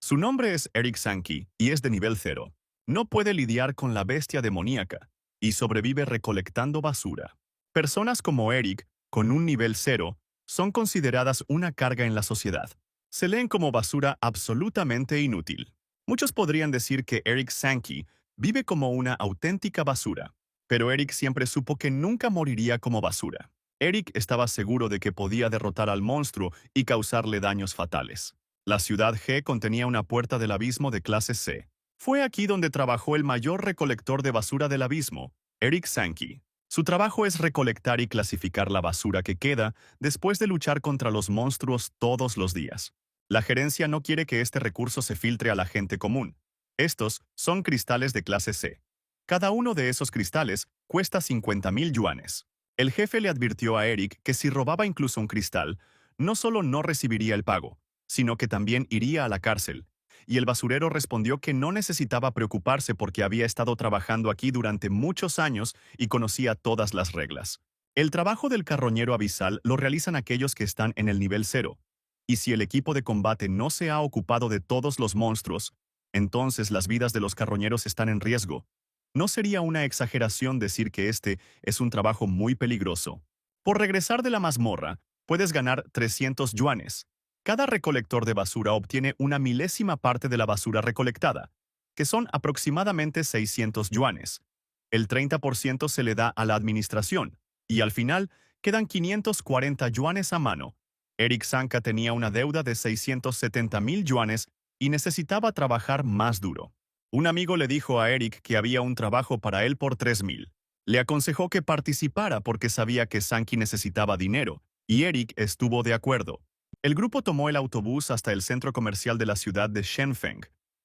Su nombre es Eric Sankey y es de nivel cero. No puede lidiar con la bestia demoníaca y sobrevive recolectando basura. Personas como Eric, con un nivel cero, son consideradas una carga en la sociedad. Se leen como basura absolutamente inútil. Muchos podrían decir que Eric Sankey vive como una auténtica basura, pero Eric siempre supo que nunca moriría como basura. Eric estaba seguro de que podía derrotar al monstruo y causarle daños fatales. La ciudad G contenía una puerta del abismo de clase C. Fue aquí donde trabajó el mayor recolector de basura del abismo, Eric Sankey. Su trabajo es recolectar y clasificar la basura que queda después de luchar contra los monstruos todos los días. La gerencia no quiere que este recurso se filtre a la gente común. Estos son cristales de clase C. Cada uno de esos cristales cuesta 50,000 yuanes. El jefe le advirtió a Eric que si robaba incluso un cristal, no solo no recibiría el pago, sino que también iría a la cárcel. Y el basurero respondió que no necesitaba preocuparse porque había estado trabajando aquí durante muchos años y conocía todas las reglas. El trabajo del carroñero abisal lo realizan aquellos que están en el nivel cero. Y si el equipo de combate no se ha ocupado de todos los monstruos, entonces las vidas de los carroñeros están en riesgo. No sería una exageración decir que este es un trabajo muy peligroso. Por regresar de la mazmorra, puedes ganar 300 yuanes. Cada recolector de basura obtiene una milésima parte de la basura recolectada, que son aproximadamente 600 yuanes. El 30% se le da a la administración, y al final quedan 540 yuanes a mano. Eric Sanka tenía una deuda de 670,000 yuanes y necesitaba trabajar más duro. Un amigo le dijo a Eric que había un trabajo para él por 3,000. Le aconsejó que participara porque sabía que Sankey necesitaba dinero, y Eric estuvo de acuerdo. El grupo tomó el autobús hasta el centro comercial de la ciudad de Shenzhen,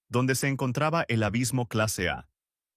donde se encontraba el abismo clase A.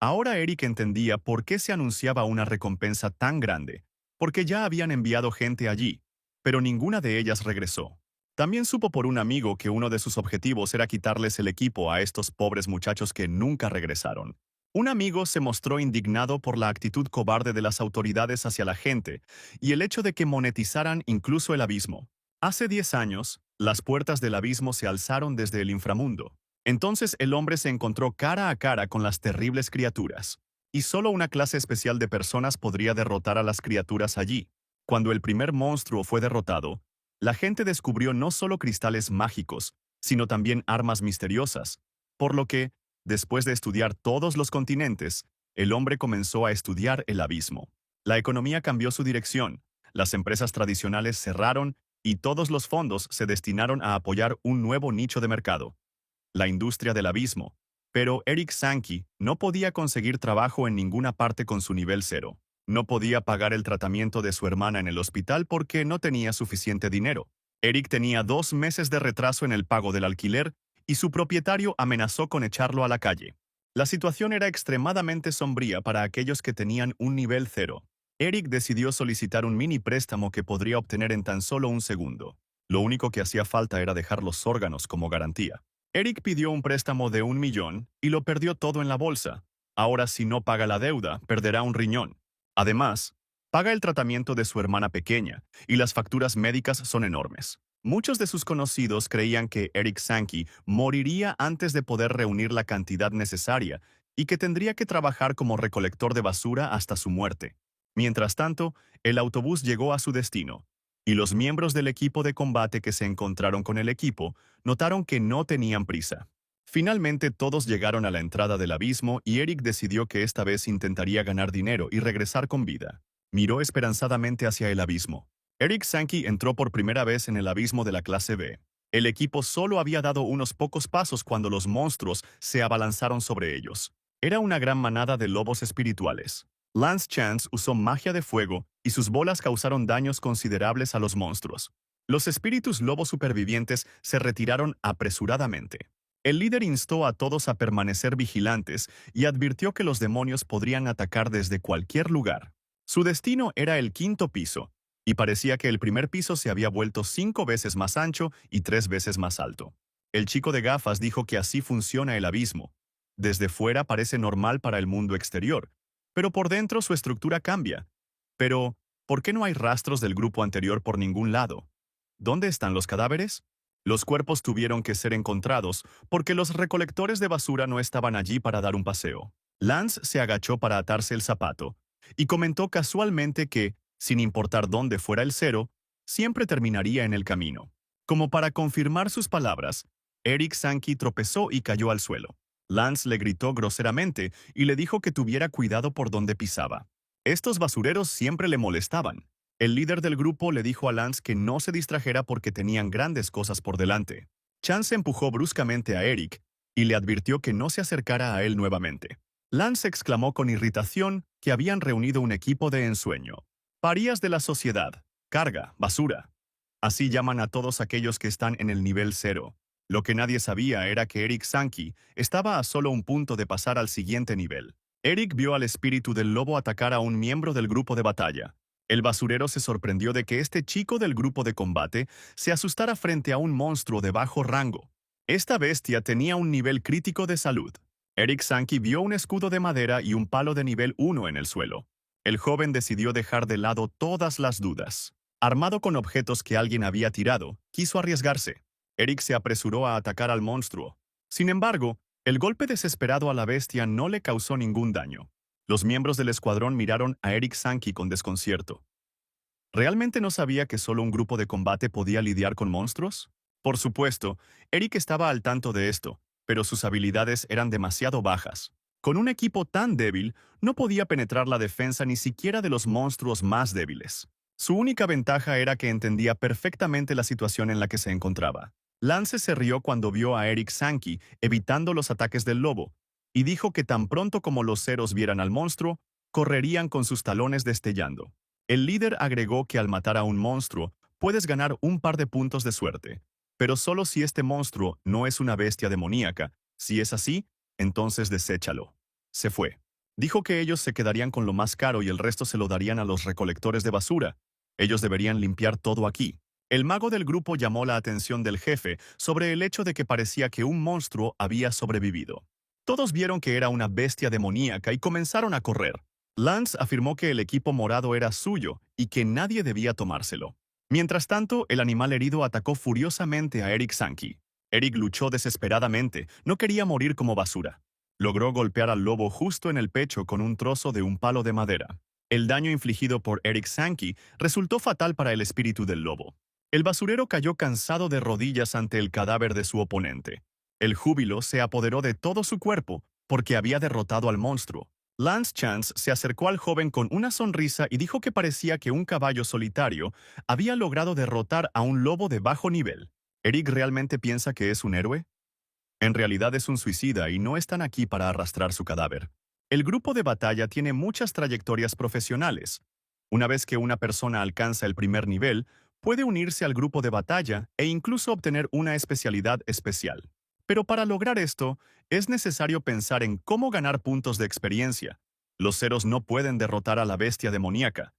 Ahora Eric entendía por qué se anunciaba una recompensa tan grande, porque ya habían enviado gente allí, pero ninguna de ellas regresó. También supo por un amigo que uno de sus objetivos era quitarles el equipo a estos pobres muchachos que nunca regresaron. Un amigo se mostró indignado por la actitud cobarde de las autoridades hacia la gente y el hecho de que monetizaran incluso el abismo. Hace 10 años, las puertas del abismo se alzaron desde el inframundo. Entonces el hombre se encontró cara a cara con las terribles criaturas. Y solo una clase especial de personas podría derrotar a las criaturas allí. Cuando el primer monstruo fue derrotado, la gente descubrió no solo cristales mágicos, sino también armas misteriosas, por lo que, después de estudiar todos los continentes, el hombre comenzó a estudiar el abismo. La economía cambió su dirección, las empresas tradicionales cerraron y todos los fondos se destinaron a apoyar un nuevo nicho de mercado, la industria del abismo. Pero Eric Sankey no podía conseguir trabajo en ninguna parte con su nivel cero. No podía pagar el tratamiento de su hermana en el hospital porque no tenía suficiente dinero. Eric tenía 2 meses de retraso en el pago del alquiler y su propietario amenazó con echarlo a la calle. La situación era extremadamente sombría para aquellos que tenían un nivel cero. Eric decidió solicitar un mini préstamo que podría obtener en tan solo un segundo. Lo único que hacía falta era dejar los órganos como garantía. Eric pidió un préstamo de 1 millón y lo perdió todo en la bolsa. Ahora, si no paga la deuda, perderá un riñón. Además, paga el tratamiento de su hermana pequeña, y las facturas médicas son enormes. Muchos de sus conocidos creían que Eric Sankey moriría antes de poder reunir la cantidad necesaria y que tendría que trabajar como recolector de basura hasta su muerte. Mientras tanto, el autobús llegó a su destino, y los miembros del equipo de combate que se encontraron con el equipo notaron que no tenían prisa. Finalmente todos llegaron a la entrada del abismo y Eric decidió que esta vez intentaría ganar dinero y regresar con vida. Miró esperanzadamente hacia el abismo. Eric Sankey entró por primera vez en el abismo de la clase B. El equipo solo había dado unos pocos pasos cuando los monstruos se abalanzaron sobre ellos. Era una gran manada de lobos espirituales. Lance Chance usó magia de fuego y sus bolas causaron daños considerables a los monstruos. Los espíritus lobos supervivientes se retiraron apresuradamente. El líder instó a todos a permanecer vigilantes y advirtió que los demonios podrían atacar desde cualquier lugar. Su destino era el quinto piso, y parecía que el primer piso se había vuelto 5 veces más ancho y 3 veces más alto. El chico de gafas dijo que así funciona el abismo. Desde fuera parece normal para el mundo exterior, pero por dentro su estructura cambia. Pero, ¿por qué no hay rastros del grupo anterior por ningún lado? ¿Dónde están los cadáveres? Los cuerpos tuvieron que ser encontrados porque los recolectores de basura no estaban allí para dar un paseo. Lance se agachó para atarse el zapato y comentó casualmente que, sin importar dónde fuera el cero, siempre terminaría en el camino. Como para confirmar sus palabras, Eric Sankey tropezó y cayó al suelo. Lance le gritó groseramente y le dijo que tuviera cuidado por donde pisaba. Estos basureros siempre le molestaban. El líder del grupo le dijo a Lance que no se distrajera porque tenían grandes cosas por delante. Chance empujó bruscamente a Eric y le advirtió que no se acercara a él nuevamente. Lance exclamó con irritación que habían reunido un equipo de ensueño. Parías de la sociedad, carga, basura. Así llaman a todos aquellos que están en el nivel cero. Lo que nadie sabía era que Eric Sankey estaba a solo un punto de pasar al siguiente nivel. Eric vio al espíritu del lobo atacar a un miembro del grupo de batalla. El basurero se sorprendió de que este chico del grupo de combate se asustara frente a un monstruo de bajo rango. Esta bestia tenía un nivel crítico de salud. Eric Sankey vio un escudo de madera y un palo de nivel 1 en el suelo. El joven decidió dejar de lado todas las dudas. Armado con objetos que alguien había tirado, quiso arriesgarse. Eric se apresuró a atacar al monstruo. Sin embargo, el golpe desesperado a la bestia no le causó ningún daño. Los miembros del escuadrón miraron a Eric Sankey con desconcierto. ¿Realmente no sabía que solo un grupo de combate podía lidiar con monstruos? Por supuesto, Eric estaba al tanto de esto, pero sus habilidades eran demasiado bajas. Con un equipo tan débil, no podía penetrar la defensa ni siquiera de los monstruos más débiles. Su única ventaja era que entendía perfectamente la situación en la que se encontraba. Lance se rió cuando vio a Eric Sankey evitando los ataques del lobo, y dijo que tan pronto como los ceros vieran al monstruo, correrían con sus talones destellando. El líder agregó que al matar a un monstruo, puedes ganar un par de puntos de suerte, pero solo si este monstruo no es una bestia demoníaca. Si es así, entonces deséchalo. Se fue. Dijo que ellos se quedarían con lo más caro y el resto se lo darían a los recolectores de basura. Ellos deberían limpiar todo aquí. El mago del grupo llamó la atención del jefe sobre el hecho de que parecía que un monstruo había sobrevivido. Todos vieron que era una bestia demoníaca y comenzaron a correr. Lance afirmó que el equipo morado era suyo y que nadie debía tomárselo. Mientras tanto, el animal herido atacó furiosamente a Eric Sankey. Eric luchó desesperadamente, no quería morir como basura. Logró golpear al lobo justo en el pecho con un trozo de un palo de madera. El daño infligido por Eric Sankey resultó fatal para el espíritu del lobo. El basurero cayó cansado de rodillas ante el cadáver de su oponente. El júbilo se apoderó de todo su cuerpo porque había derrotado al monstruo. Lance Chance se acercó al joven con una sonrisa y dijo que parecía que un caballo solitario había logrado derrotar a un lobo de bajo nivel. ¿Eric realmente piensa que es un héroe? En realidad es un suicida y no están aquí para arrastrar su cadáver. El grupo de batalla tiene muchas trayectorias profesionales. Una vez que una persona alcanza el primer nivel, puede unirse al grupo de batalla e incluso obtener una especialidad especial. Pero para lograr esto, es necesario pensar en cómo ganar puntos de experiencia. Los ceros no pueden derrotar a la bestia demoníaca.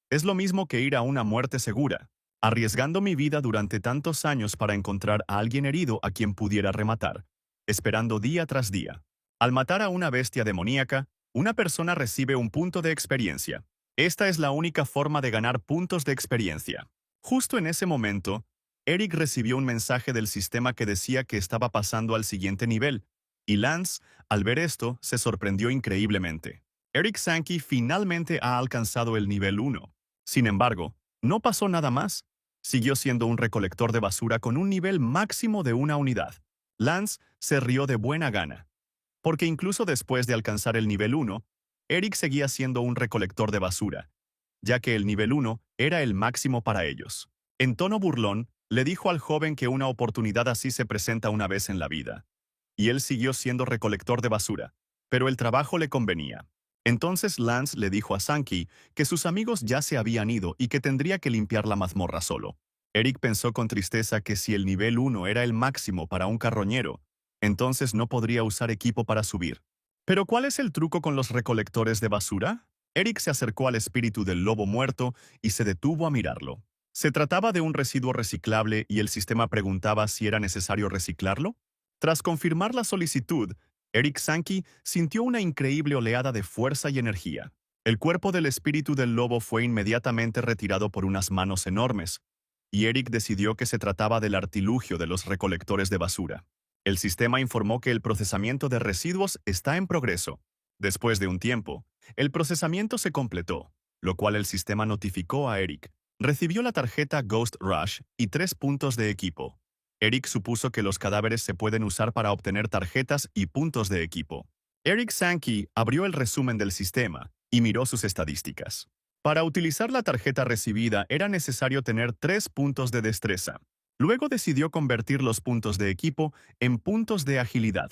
Es lo mismo que ir a una muerte segura, arriesgando mi vida durante tantos años para encontrar a alguien herido a quien pudiera rematar, esperando día tras día. Al matar a una bestia demoníaca, una persona recibe un punto de experiencia. Esta es la única forma de ganar puntos de experiencia. Justo en ese momento, Eric recibió un mensaje del sistema que decía que estaba pasando al siguiente nivel, y Lance, al ver esto, se sorprendió increíblemente. Eric Sankey finalmente ha alcanzado el nivel 1. Sin embargo, no pasó nada más. Siguió siendo un recolector de basura con un nivel máximo de una unidad. Lance se rió de buena gana, porque incluso después de alcanzar el nivel 1, Eric seguía siendo un recolector de basura, ya que el nivel 1 era el máximo para ellos. En tono burlón, le dijo al joven que una oportunidad así se presenta una vez en la vida. Y él siguió siendo recolector de basura, pero el trabajo le convenía. Entonces Lance le dijo a Sankey que sus amigos ya se habían ido y que tendría que limpiar la mazmorra solo. Eric pensó con tristeza que si el nivel 1 era el máximo para un carroñero, entonces no podría usar equipo para subir. ¿Pero cuál es el truco con los recolectores de basura? Eric se acercó al espíritu del lobo muerto y se detuvo a mirarlo. ¿Se trataba de un residuo reciclable y el sistema preguntaba si era necesario reciclarlo? Tras confirmar la solicitud, Eric Sankey sintió una increíble oleada de fuerza y energía. El cuerpo del espíritu del lobo fue inmediatamente retirado por unas manos enormes. y Eric decidió que se trataba del artilugio de los recolectores de basura. El sistema informó que el procesamiento de residuos está en progreso. Después de un tiempo, el procesamiento se completó, lo cual el sistema notificó a Eric. Recibió la tarjeta Ghost Rush y 3 puntos de equipo. Eric supuso que los cadáveres se pueden usar para obtener tarjetas y puntos de equipo. Eric Sankey abrió el resumen del sistema y miró sus estadísticas. Para utilizar la tarjeta recibida era necesario tener 3 puntos de destreza. Luego decidió convertir los puntos de equipo en puntos de agilidad,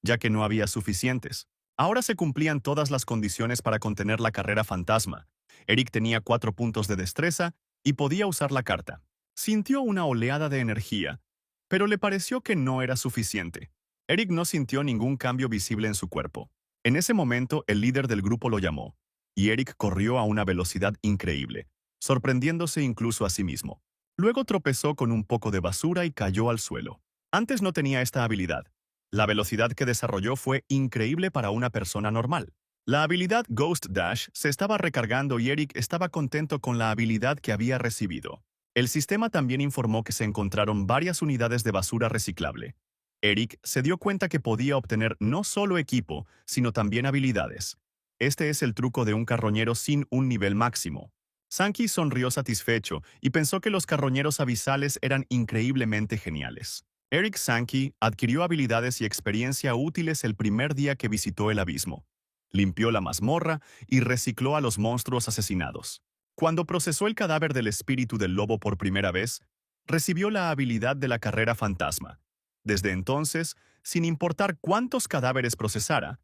ya que no había suficientes. Ahora se cumplían todas las condiciones para contener la carrera fantasma. Eric tenía 4 puntos de destreza y podía usar la carta. Sintió una oleada de energía, pero le pareció que no era suficiente. Eric no sintió ningún cambio visible en su cuerpo. En ese momento, el líder del grupo lo llamó, y Eric corrió a una velocidad increíble, sorprendiéndose incluso a sí mismo. Luego tropezó con un poco de basura y cayó al suelo. Antes no tenía esta habilidad. La velocidad que desarrolló fue increíble para una persona normal. La habilidad Ghost Dash se estaba recargando y Eric estaba contento con la habilidad que había recibido. El sistema también informó que se encontraron varias unidades de basura reciclable. Eric se dio cuenta que podía obtener no solo equipo, sino también habilidades. Este es el truco de un carroñero sin un nivel máximo. Sankey sonrió satisfecho y pensó que los carroñeros abisales eran increíblemente geniales. Eric Sankey adquirió habilidades y experiencia útiles el primer día que visitó el abismo. Limpió la mazmorra y recicló a los monstruos asesinados. Cuando procesó el cadáver del espíritu del lobo por primera vez, recibió la habilidad de la carrera fantasma. Desde entonces, sin importar cuántos cadáveres procesara,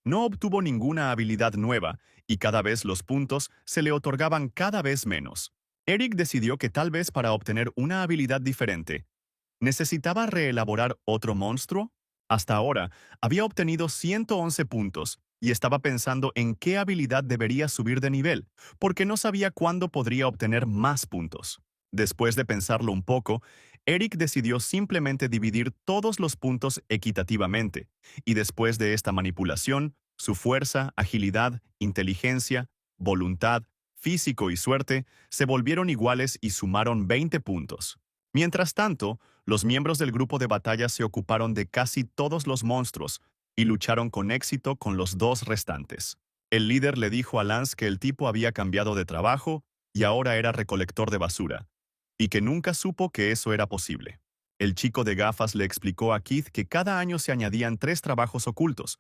no obtuvo ninguna habilidad nueva y cada vez los puntos se le otorgaban cada vez menos. Eric decidió que tal vez para obtener una habilidad diferente, necesitaba reelaborar otro monstruo. Hasta ahora, había obtenido 111 puntos y estaba pensando en qué habilidad debería subir de nivel, porque no sabía cuándo podría obtener más puntos. Después de pensarlo un poco, Eric decidió simplemente dividir todos los puntos equitativamente, y después de esta manipulación, su fuerza, agilidad, inteligencia, voluntad, físico y suerte se volvieron iguales y sumaron 20 puntos. Mientras tanto, los miembros del grupo de batalla se ocuparon de casi todos los monstruos y lucharon con éxito con los 2 restantes. El líder le dijo a Lance que el tipo había cambiado de trabajo y ahora era recolector de basura, y que nunca supo que eso era posible. El chico de gafas le explicó a Keith que cada año se añadían 3 trabajos ocultos,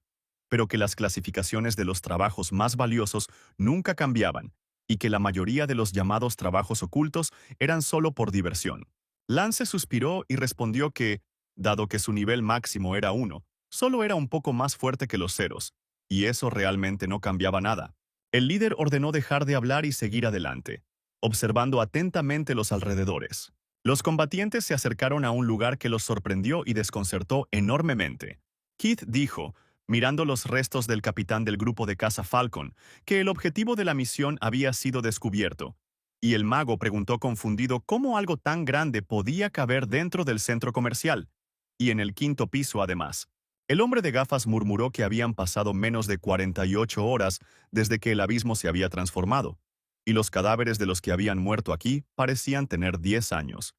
pero que las clasificaciones de los trabajos más valiosos nunca cambiaban, y que la mayoría de los llamados trabajos ocultos eran solo por diversión. Lance suspiró y respondió que, dado que su nivel máximo era 1, solo era un poco más fuerte que los ceros, y eso realmente no cambiaba nada. El líder ordenó dejar de hablar y seguir adelante, observando atentamente los alrededores. Los combatientes se acercaron a un lugar que los sorprendió y desconcertó enormemente. Keith dijo, mirando los restos del capitán del grupo de caza Falcon, que el objetivo de la misión había sido descubierto, y el mago preguntó confundido cómo algo tan grande podía caber dentro del centro comercial, y en el 5.º piso además. El hombre de gafas murmuró que habían pasado menos de 48 horas desde que el abismo se había transformado, y los cadáveres de los que habían muerto aquí parecían tener 10 años.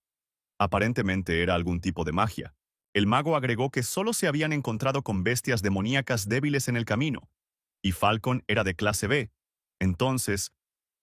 Aparentemente era algún tipo de magia. El mago agregó que solo se habían encontrado con bestias demoníacas débiles en el camino, y Falcon era de clase B. Entonces,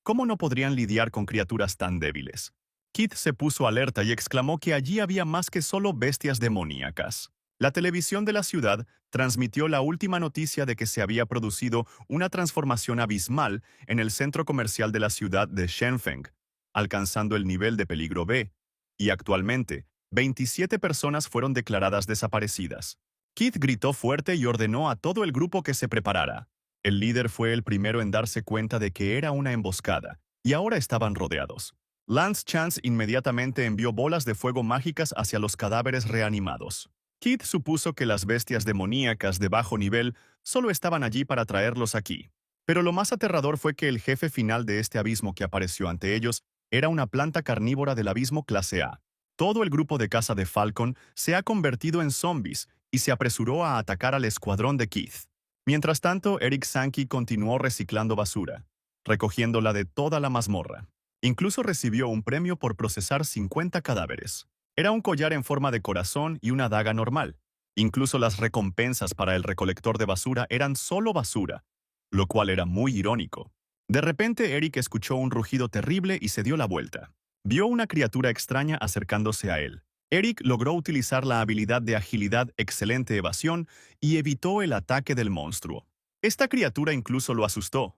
¿cómo no podrían lidiar con criaturas tan débiles? Keith se puso alerta y exclamó que allí había más que solo bestias demoníacas. La televisión de la ciudad transmitió la última noticia de que se había producido una transformación abismal en el centro comercial de la ciudad de Shenfeng, alcanzando el nivel de peligro B, y actualmente, 27 personas fueron declaradas desaparecidas. Keith gritó fuerte y ordenó a todo el grupo que se preparara. El líder fue el primero en darse cuenta de que era una emboscada, y ahora estaban rodeados. Lance Chance inmediatamente envió bolas de fuego mágicas hacia los cadáveres reanimados. Keith supuso que las bestias demoníacas de bajo nivel solo estaban allí para traerlos aquí. Pero lo más aterrador fue que el jefe final de este abismo que apareció ante ellos era una planta carnívora del abismo clase A. Todo el grupo de caza de Falcon se ha convertido en zombies y se apresuró a atacar al escuadrón de Keith. Mientras tanto, Eric Sankey continuó reciclando basura, recogiéndola de toda la mazmorra. Incluso recibió un premio por procesar 50 cadáveres. Era un collar en forma de corazón y una daga normal. Incluso las recompensas para el recolector de basura eran solo basura, lo cual era muy irónico. De repente, Eric escuchó un rugido terrible y se dio la vuelta. Vio una criatura extraña acercándose a él. Eric logró utilizar la habilidad de agilidad excelente evasión y evitó el ataque del monstruo. Esta criatura incluso lo asustó.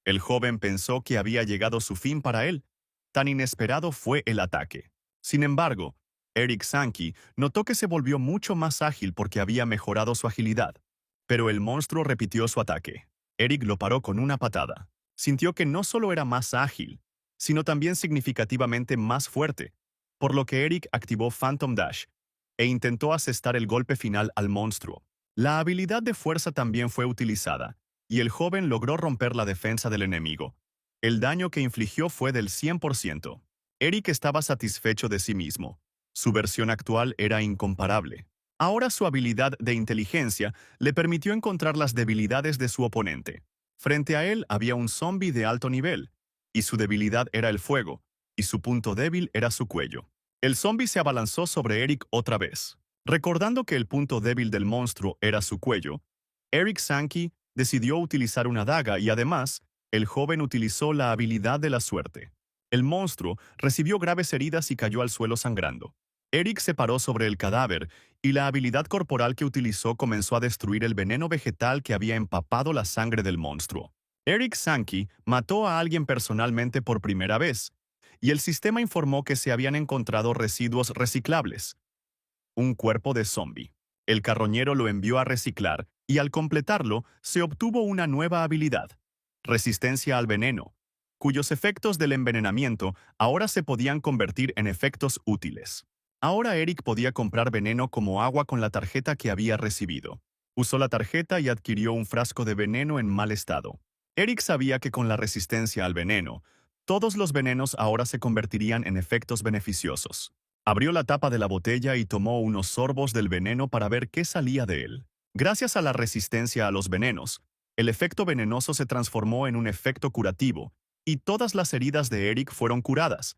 El joven pensó que había llegado su fin para él. Tan inesperado fue el ataque. Sin embargo, Eric Sankey notó que se volvió mucho más ágil porque había mejorado su agilidad. Pero el monstruo repitió su ataque. Eric lo paró con una patada. Sintió que no solo era más ágil, sino también significativamente más fuerte, por lo que Eric activó Phantom Dash e intentó asestar el golpe final al monstruo. La habilidad de fuerza también fue utilizada, y el joven logró romper la defensa del enemigo. El daño que infligió fue del 100%. Eric estaba satisfecho de sí mismo. Su versión actual era incomparable. Ahora su habilidad de inteligencia le permitió encontrar las debilidades de su oponente. Frente a él había un zombie de alto nivel, y su debilidad era el fuego, y su punto débil era su cuello. El zombie se abalanzó sobre Eric otra vez. Recordando que el punto débil del monstruo era su cuello, Eric Sankey decidió utilizar una daga y además, el joven utilizó la habilidad de la suerte. El monstruo recibió graves heridas y cayó al suelo sangrando. Eric se paró sobre el cadáver y la habilidad corporal que utilizó comenzó a destruir el veneno vegetal que había empapado la sangre del monstruo. Eric Sankey mató a alguien personalmente por primera vez, y el sistema informó que se habían encontrado residuos reciclables. Un cuerpo de zombie. El carroñero lo envió a reciclar, y al completarlo, se obtuvo una nueva habilidad: resistencia al veneno, cuyos efectos del envenenamiento ahora se podían convertir en efectos útiles. Ahora Eric podía comprar veneno como agua con la tarjeta que había recibido. Usó la tarjeta y adquirió un frasco de veneno en mal estado. Eric sabía que con la resistencia al veneno, todos los venenos ahora se convertirían en efectos beneficiosos. Abrió la tapa de la botella y tomó unos sorbos del veneno para ver qué salía de él. Gracias a la resistencia a los venenos, el efecto venenoso se transformó en un efecto curativo, y todas las heridas de Eric fueron curadas.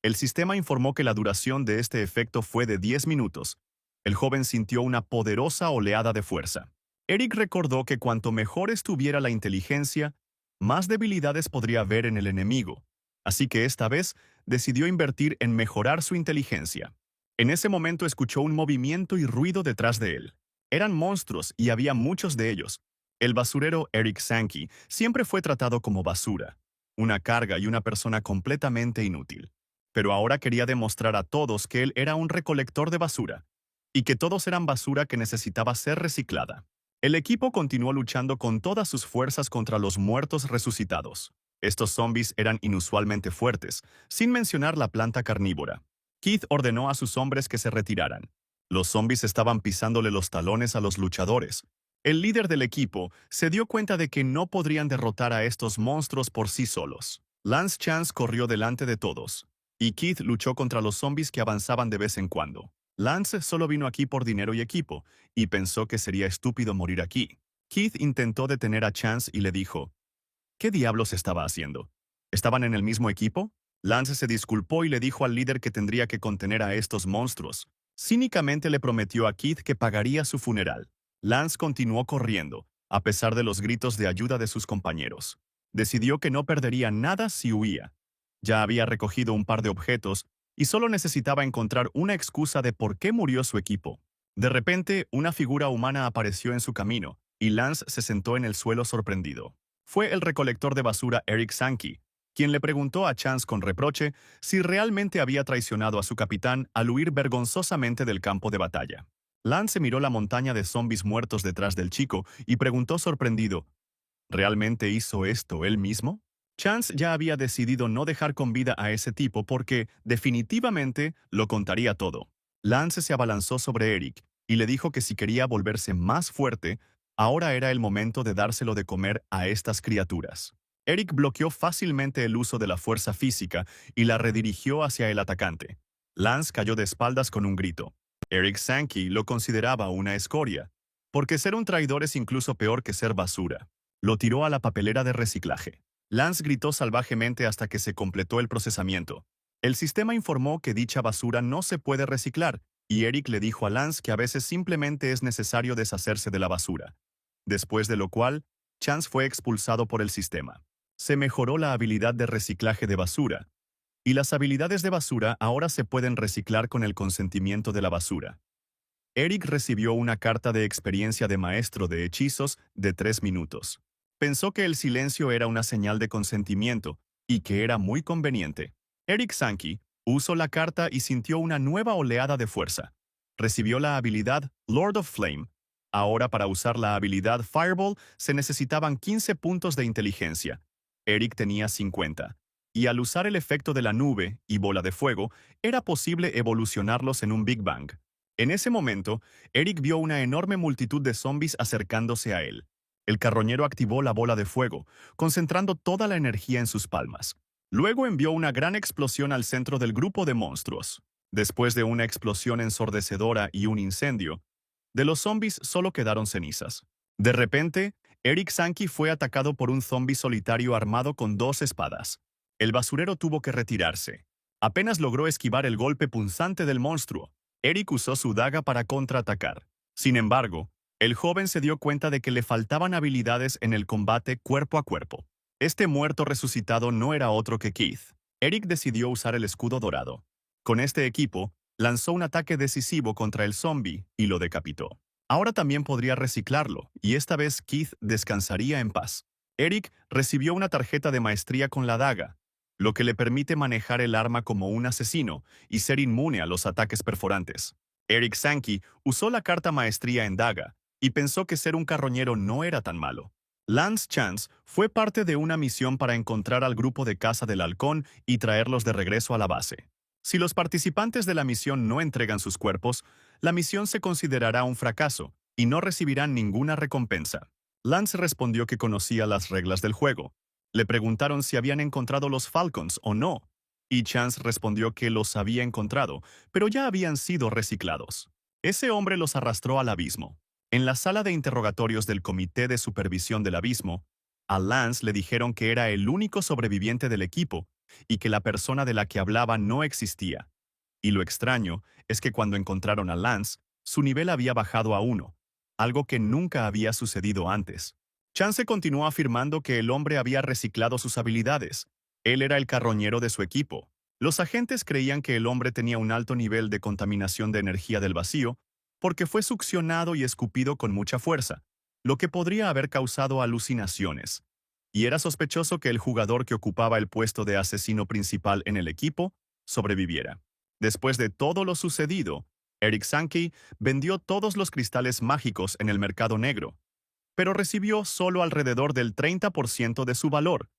El sistema informó que la duración de este efecto fue de 10 minutos. El joven sintió una poderosa oleada de fuerza. Eric recordó que cuanto mejor estuviera la inteligencia, más debilidades podría haber en el enemigo, así que esta vez decidió invertir en mejorar su inteligencia. En ese momento escuchó un movimiento y ruido detrás de él. Eran monstruos y había muchos de ellos. El basurero Eric Sankey siempre fue tratado como basura, una carga y una persona completamente inútil. Pero ahora quería demostrar a todos que él era un recolector de basura, y que todos eran basura que necesitaba ser reciclada. El equipo continuó luchando con todas sus fuerzas contra los muertos resucitados. Estos zombies eran inusualmente fuertes, sin mencionar la planta carnívora. Keith ordenó a sus hombres que se retiraran. Los zombies estaban pisándole los talones a los luchadores. El líder del equipo se dio cuenta de que no podrían derrotar a estos monstruos por sí solos. Lance Chance corrió delante de todos, y Keith luchó contra los zombies que avanzaban de vez en cuando. Lance solo vino aquí por dinero y equipo, y pensó que sería estúpido morir aquí. Keith intentó detener a Chance y le dijo: ¿qué diablos estaba haciendo? ¿Estaban en el mismo equipo? Lance se disculpó y le dijo al líder que tendría que contener a estos monstruos. Cínicamente le prometió a Keith que pagaría su funeral. Lance continuó corriendo, a pesar de los gritos de ayuda de sus compañeros. Decidió que no perdería nada si huía. Ya había recogido un par de objetos y solo necesitaba encontrar una excusa de por qué murió su equipo. De repente, una figura humana apareció en su camino, y Lance se sentó en el suelo sorprendido. Fue el recolector de basura Eric Sankey, quien le preguntó a Chance con reproche si realmente había traicionado a su capitán al huir vergonzosamente del campo de batalla. Lance miró la montaña de zombies muertos detrás del chico y preguntó sorprendido: ¿realmente hizo esto él mismo? Chance ya había decidido no dejar con vida a ese tipo porque, definitivamente, lo contaría todo. Lance se abalanzó sobre Eric y le dijo que si quería volverse más fuerte, ahora era el momento de dárselo de comer a estas criaturas. Eric bloqueó fácilmente el uso de la fuerza física y la redirigió hacia el atacante. Lance cayó de espaldas con un grito. Eric Sankey lo consideraba una escoria, porque ser un traidor es incluso peor que ser basura. Lo tiró a la papelera de reciclaje. Lance gritó salvajemente hasta que se completó el procesamiento. El sistema informó que dicha basura no se puede reciclar, y Eric le dijo a Lance que a veces simplemente es necesario deshacerse de la basura. Después de lo cual, Chance fue expulsado por el sistema. Se mejoró la habilidad de reciclaje de basura, y las habilidades de basura ahora se pueden reciclar con el consentimiento de la basura. Eric recibió una carta de experiencia de maestro de hechizos de 3 minutos. Pensó que el silencio era una señal de consentimiento y que era muy conveniente. Eric Sankey usó la carta y sintió una nueva oleada de fuerza. Recibió la habilidad Lord of Flame. Ahora para usar la habilidad Fireball se necesitaban 15 puntos de inteligencia. Eric tenía 50. Y al usar el efecto de la nube y bola de fuego, era posible evolucionarlos en un Big Bang. En ese momento, Eric vio una enorme multitud de zombies acercándose a él. El carroñero activó la bola de fuego, concentrando toda la energía en sus palmas. Luego envió una gran explosión al centro del grupo de monstruos. Después de una explosión ensordecedora y un incendio, de los zombies solo quedaron cenizas. De repente, Eric Sankey fue atacado por un zombie solitario armado con 2 espadas. El basurero tuvo que retirarse. Apenas logró esquivar el golpe punzante del monstruo. Eric usó su daga para contraatacar. Sin embargo, el joven se dio cuenta de que le faltaban habilidades en el combate cuerpo a cuerpo. Este muerto resucitado no era otro que Keith. Eric decidió usar el escudo dorado. Con este equipo, lanzó un ataque decisivo contra el zombie y lo decapitó. Ahora también podría reciclarlo, y esta vez Keith descansaría en paz. Eric recibió una tarjeta de maestría con la daga, lo que le permite manejar el arma como un asesino y ser inmune a los ataques perforantes. Eric Sankey usó la carta maestría en daga y pensó que ser un carroñero no era tan malo. Lance Chance fue parte de una misión para encontrar al grupo de caza del halcón y traerlos de regreso a la base. Si los participantes de la misión no entregan sus cuerpos, la misión se considerará un fracaso y no recibirán ninguna recompensa. Lance respondió que conocía las reglas del juego. Le preguntaron si habían encontrado los Falcons o no, y Chance respondió que los había encontrado, pero ya habían sido reciclados. Ese hombre los arrastró al abismo. En la sala de interrogatorios del Comité de Supervisión del Abismo, a Lance le dijeron que era el único sobreviviente del equipo y que la persona de la que hablaba no existía. Y lo extraño es que cuando encontraron a Lance, su nivel había bajado a 1, algo que nunca había sucedido antes. Chance continuó afirmando que el hombre había reciclado sus habilidades. Él era el carroñero de su equipo. Los agentes creían que el hombre tenía un alto nivel de contaminación de energía del vacío porque fue succionado y escupido con mucha fuerza, lo que podría haber causado alucinaciones. Y era sospechoso que el jugador que ocupaba el puesto de asesino principal en el equipo sobreviviera. Después de todo lo sucedido, Eric Sankey vendió todos los cristales mágicos en el mercado negro, pero recibió solo alrededor del 30% de su valor.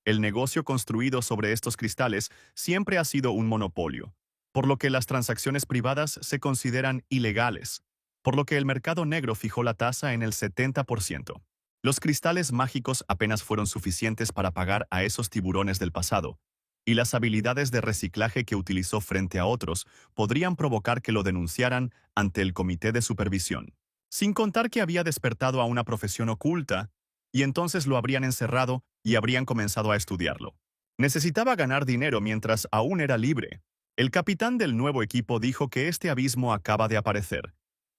El negocio construido sobre estos cristales siempre ha sido un monopolio, por lo que las transacciones privadas se consideran ilegales, por lo que el mercado negro fijó la tasa en el 70%. Los cristales mágicos apenas fueron suficientes para pagar a esos tiburones del pasado, y las habilidades de reciclaje que utilizó frente a otros podrían provocar que lo denunciaran ante el comité de supervisión. Sin contar que había despertado a una profesión oculta, y entonces lo habrían encerrado y habrían comenzado a estudiarlo. Necesitaba ganar dinero mientras aún era libre. El capitán del nuevo equipo dijo que este abismo acaba de aparecer.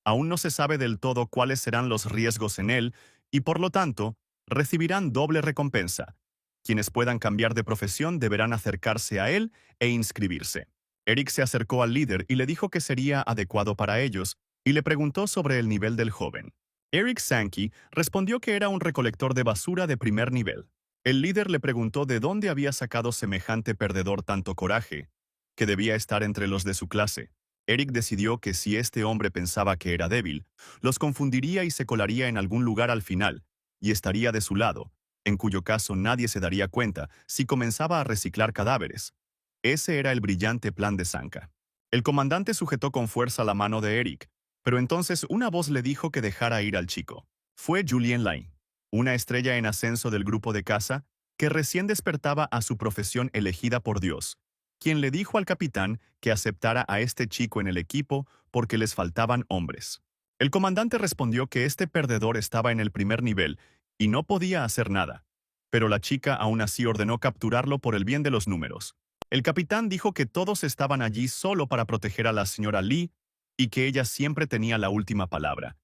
Aún no se sabe del todo cuáles serán los riesgos en él, y por lo tanto, recibirán doble recompensa. Quienes puedan cambiar de profesión deberán acercarse a él e inscribirse. Eric se acercó al líder y le dijo que sería adecuado para ellos, y le preguntó sobre el nivel del joven. Eric Sankey respondió que era un recolector de basura de primer nivel. El líder le preguntó de dónde había sacado semejante perdedor tanto coraje, que debía estar entre los de su clase. Eric decidió que si este hombre pensaba que era débil, los confundiría y se colaría en algún lugar al final, y estaría de su lado, en cuyo caso nadie se daría cuenta si comenzaba a reciclar cadáveres. Ese era el brillante plan de Sanka. El comandante sujetó con fuerza la mano de Eric, pero entonces una voz le dijo que dejara ir al chico. Fue Julien Lane, una estrella en ascenso del grupo de caza, que recién despertaba a su profesión elegida por Dios, quien le dijo al capitán que aceptara a este chico en el equipo porque les faltaban hombres. El comandante respondió que este perdedor estaba en el primer nivel y no podía hacer nada, pero la chica aún así ordenó capturarlo por el bien de los números. El capitán dijo que todos estaban allí solo para proteger a la señora Lee y que ella siempre tenía la última palabra.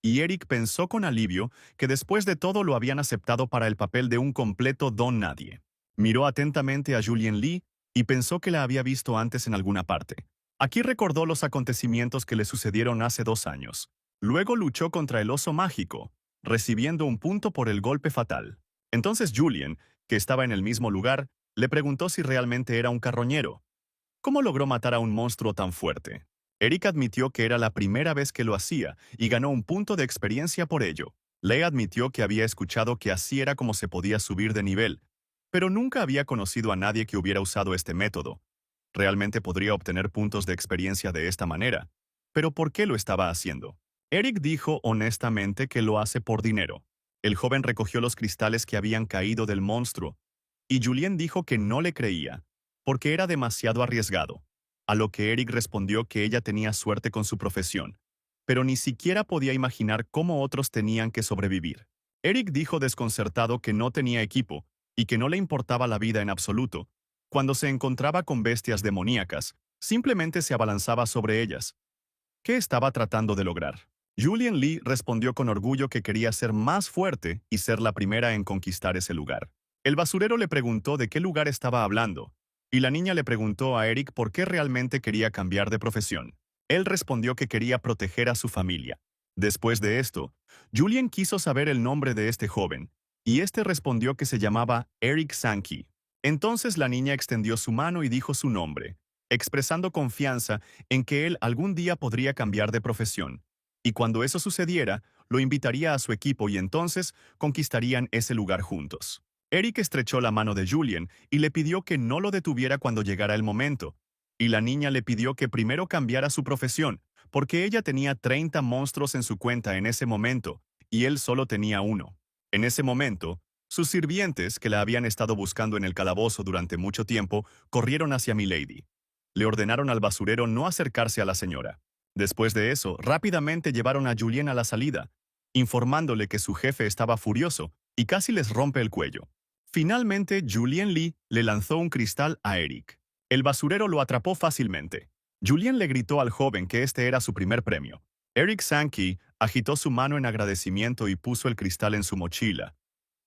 Y Eric pensó con alivio que después de todo lo habían aceptado para el papel de un completo don nadie. Miró atentamente a Julian Lee y pensó que la había visto antes en alguna parte. Aquí recordó los acontecimientos que le sucedieron hace 2 años. Luego luchó contra el oso mágico, recibiendo un punto por el golpe fatal. Entonces Julian, que estaba en el mismo lugar, le preguntó si realmente era un carroñero. ¿Cómo logró matar a un monstruo tan fuerte? Eric admitió que era la primera vez que lo hacía y ganó un punto de experiencia por ello. Lee admitió que había escuchado que así era como se podía subir de nivel, pero nunca había conocido a nadie que hubiera usado este método. Realmente podría obtener puntos de experiencia de esta manera. Pero ¿por qué lo estaba haciendo? Eric dijo honestamente que lo hace por dinero. El joven recogió los cristales que habían caído del monstruo, y Julien dijo que no le creía, porque era demasiado arriesgado. A lo que Eric respondió que ella tenía suerte con su profesión, pero ni siquiera podía imaginar cómo otros tenían que sobrevivir. Eric dijo desconcertado que no tenía equipo y que no le importaba la vida en absoluto. Cuando se encontraba con bestias demoníacas, simplemente se abalanzaba sobre ellas. ¿Qué estaba tratando de lograr? Julian Lee respondió con orgullo que quería ser más fuerte y ser la primera en conquistar ese lugar. El basurero le preguntó de qué lugar estaba hablando, y la niña le preguntó a Eric por qué realmente quería cambiar de profesión. Él respondió que quería proteger a su familia. Después de esto, Julian quiso saber el nombre de este joven, y este respondió que se llamaba Eric Sankey. Entonces la niña extendió su mano y dijo su nombre, expresando confianza en que él algún día podría cambiar de profesión. Y cuando eso sucediera, lo invitaría a su equipo y entonces conquistarían ese lugar juntos. Eric estrechó la mano de Julian y le pidió que no lo detuviera cuando llegara el momento. Y la niña le pidió que primero cambiara su profesión, porque ella tenía 30 monstruos en su cuenta en ese momento, y él solo tenía uno. En ese momento, sus sirvientes, que la habían estado buscando en el calabozo durante mucho tiempo, corrieron hacia Milady. Le ordenaron al basurero no acercarse a la señora. Después de eso, rápidamente llevaron a Julien a la salida, informándole que su jefe estaba furioso y casi les rompe el cuello. Finalmente, Julien Lee le lanzó un cristal a Eric. El basurero lo atrapó fácilmente. Julien le gritó al joven que este era su primer premio. Eric Sankey agitó su mano en agradecimiento y puso el cristal en su mochila.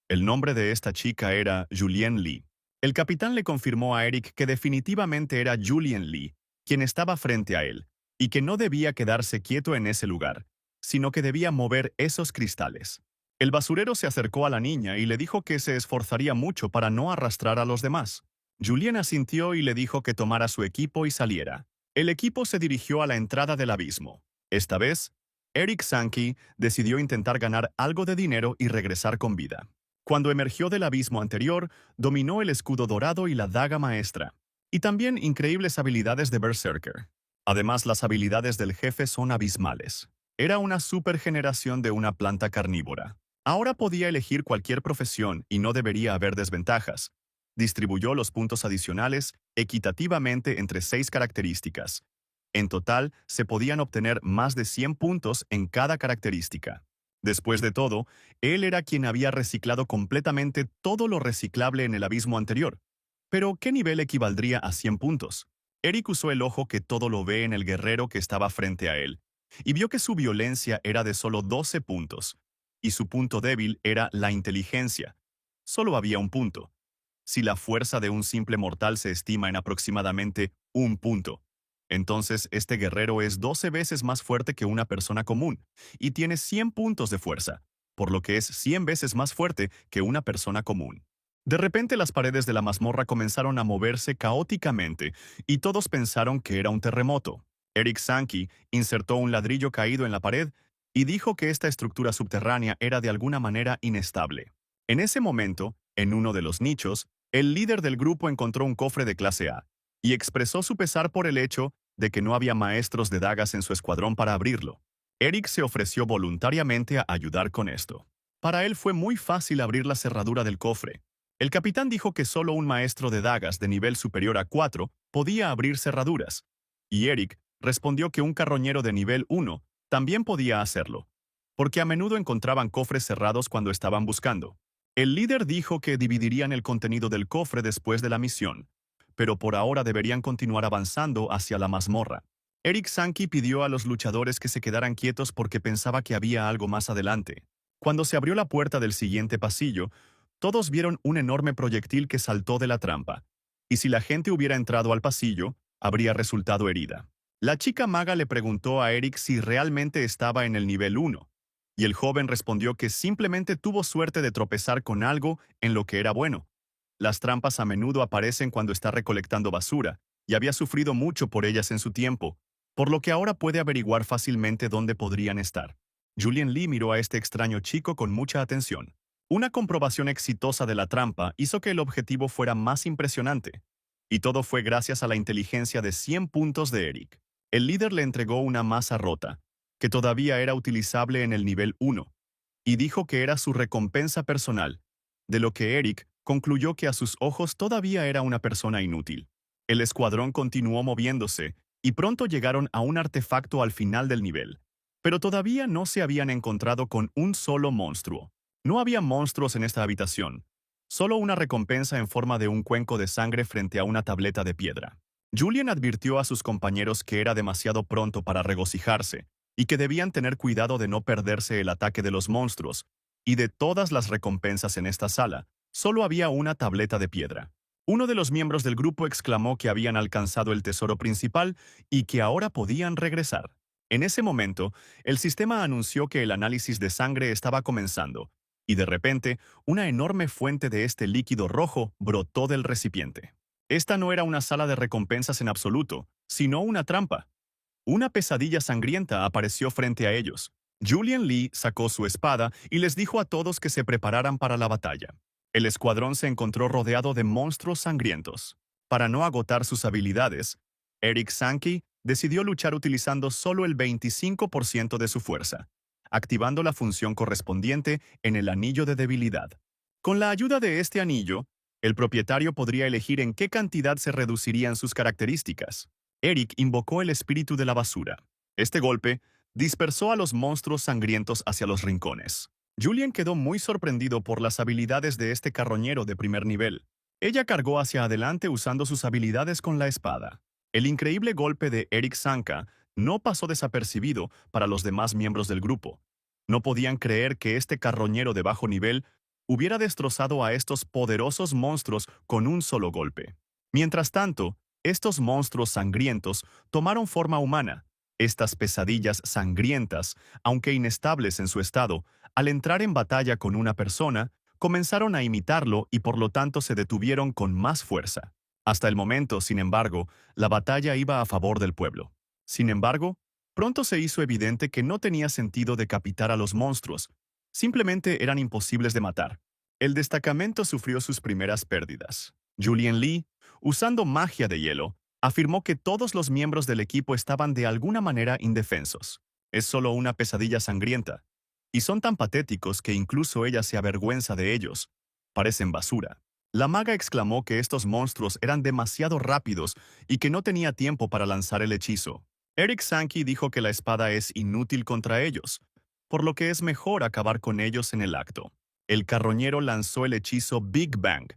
El nombre de esta chica era Julien Lee. El capitán le confirmó a Eric que definitivamente era Julien Lee, quien estaba frente a él, y que no debía quedarse quieto en ese lugar, sino que debía mover esos cristales. El basurero se acercó a la niña y le dijo que se esforzaría mucho para no arrastrar a los demás. Julien asintió y le dijo que tomara su equipo y saliera. El equipo se dirigió a la entrada del abismo. Esta vez, Eric Sankey decidió intentar ganar algo de dinero y regresar con vida. Cuando emergió del abismo anterior, dominó el escudo dorado y la daga maestra, y también increíbles habilidades de Berserker. Además, las habilidades del jefe son abismales. Era una supergeneración de una planta carnívora. Ahora podía elegir cualquier profesión y no debería haber desventajas. Distribuyó los puntos adicionales equitativamente entre 6 características. En total, se podían obtener más de 100 puntos en cada característica. Después de todo, él era quien había reciclado completamente todo lo reciclable en el abismo anterior. Pero, ¿qué nivel equivaldría a 100 puntos? Eric usó el ojo que todo lo ve en el guerrero que estaba frente a él, y vio que su violencia era de solo 12 puntos, y su punto débil era la inteligencia. Solo había un punto. Si la fuerza de un simple mortal se estima en aproximadamente un punto, entonces este guerrero es 12 veces más fuerte que una persona común, y tiene 100 puntos de fuerza, por lo que es 100 veces más fuerte que una persona común. De repente las paredes de la mazmorra comenzaron a moverse caóticamente, y todos pensaron que era un terremoto. Eric Sankey insertó un ladrillo caído en la pared y dijo que esta estructura subterránea era de alguna manera inestable. En ese momento, en uno de los nichos, el líder del grupo encontró un cofre de clase A y expresó su pesar por el hecho de que no había maestros de dagas en su escuadrón para abrirlo. Eric se ofreció voluntariamente a ayudar con esto. Para él fue muy fácil abrir la cerradura del cofre. El capitán dijo que solo un maestro de dagas de nivel superior a 4 podía abrir cerraduras, y Eric respondió que un carroñero de nivel 1 también podía hacerlo, porque a menudo encontraban cofres cerrados cuando estaban buscando. El líder dijo que dividirían el contenido del cofre después de la misión, pero por ahora deberían continuar avanzando hacia la mazmorra. Eric Sankey pidió a los luchadores que se quedaran quietos porque pensaba que había algo más adelante. Cuando se abrió la puerta del siguiente pasillo, todos vieron un enorme proyectil que saltó de la trampa, y si la gente hubiera entrado al pasillo, habría resultado herida. La chica maga le preguntó a Eric si realmente estaba en el nivel 1, y el joven respondió que simplemente tuvo suerte de tropezar con algo en lo que era bueno. Las trampas a menudo aparecen cuando está recolectando basura, y había sufrido mucho por ellas en su tiempo, por lo que ahora puede averiguar fácilmente dónde podrían estar. Julian Lee miró a este extraño chico con mucha atención. Una comprobación exitosa de la trampa hizo que el objetivo fuera más impresionante, y todo fue gracias a la inteligencia de 100 puntos de Eric. El líder le entregó una masa rota, que todavía era utilizable en el nivel 1, y dijo que era su recompensa personal, de lo que Eric concluyó que a sus ojos todavía era una persona inútil. El escuadrón continuó moviéndose, y pronto llegaron a un artefacto al final del nivel, pero todavía no se habían encontrado con un solo monstruo. No había monstruos en esta habitación, solo una recompensa en forma de un cuenco de sangre frente a una tableta de piedra. Julian advirtió a sus compañeros que era demasiado pronto para regocijarse, y que debían tener cuidado de no perderse el ataque de los monstruos, y de todas las recompensas en esta sala, solo había una tableta de piedra. Uno de los miembros del grupo exclamó que habían alcanzado el tesoro principal y que ahora podían regresar. En ese momento, el sistema anunció que el análisis de sangre estaba comenzando, y de repente, una enorme fuente de este líquido rojo brotó del recipiente. Esta no era una sala de recompensas en absoluto, sino una trampa. Una pesadilla sangrienta apareció frente a ellos. Julian Lee sacó su espada y les dijo a todos que se prepararan para la batalla. El escuadrón se encontró rodeado de monstruos sangrientos. Para no agotar sus habilidades, Eric Sankey decidió luchar utilizando solo el 25% de su fuerza, activando la función correspondiente en el anillo de debilidad. Con la ayuda de este anillo, el propietario podría elegir en qué cantidad se reducirían sus características. Eric invocó el espíritu de la basura. Este golpe dispersó a los monstruos sangrientos hacia los rincones. Julian quedó muy sorprendido por las habilidades de este carroñero de primer nivel. Ella cargó hacia adelante usando sus habilidades con la espada. El increíble golpe de Eric Sanka no pasó desapercibido para los demás miembros del grupo. No podían creer que este carroñero de bajo nivel hubiera destrozado a estos poderosos monstruos con un solo golpe. Mientras tanto, estos monstruos sangrientos tomaron forma humana. Estas pesadillas sangrientas, aunque inestables en su estado, al entrar en batalla con una persona, comenzaron a imitarlo y por lo tanto se detuvieron con más fuerza. Hasta el momento, sin embargo, la batalla iba a favor del pueblo. Sin embargo, pronto se hizo evidente que no tenía sentido decapitar a los monstruos. Simplemente eran imposibles de matar. El destacamento sufrió sus primeras pérdidas. Julian Lee, usando magia de hielo, afirmó que todos los miembros del equipo estaban de alguna manera indefensos. Es solo una pesadilla sangrienta. Y son tan patéticos que incluso ella se avergüenza de ellos. Parecen basura. La maga exclamó que estos monstruos eran demasiado rápidos y que no tenía tiempo para lanzar el hechizo. Eric Sankey dijo que la espada es inútil contra ellos, por lo que es mejor acabar con ellos en el acto. El carroñero lanzó el hechizo Big Bang,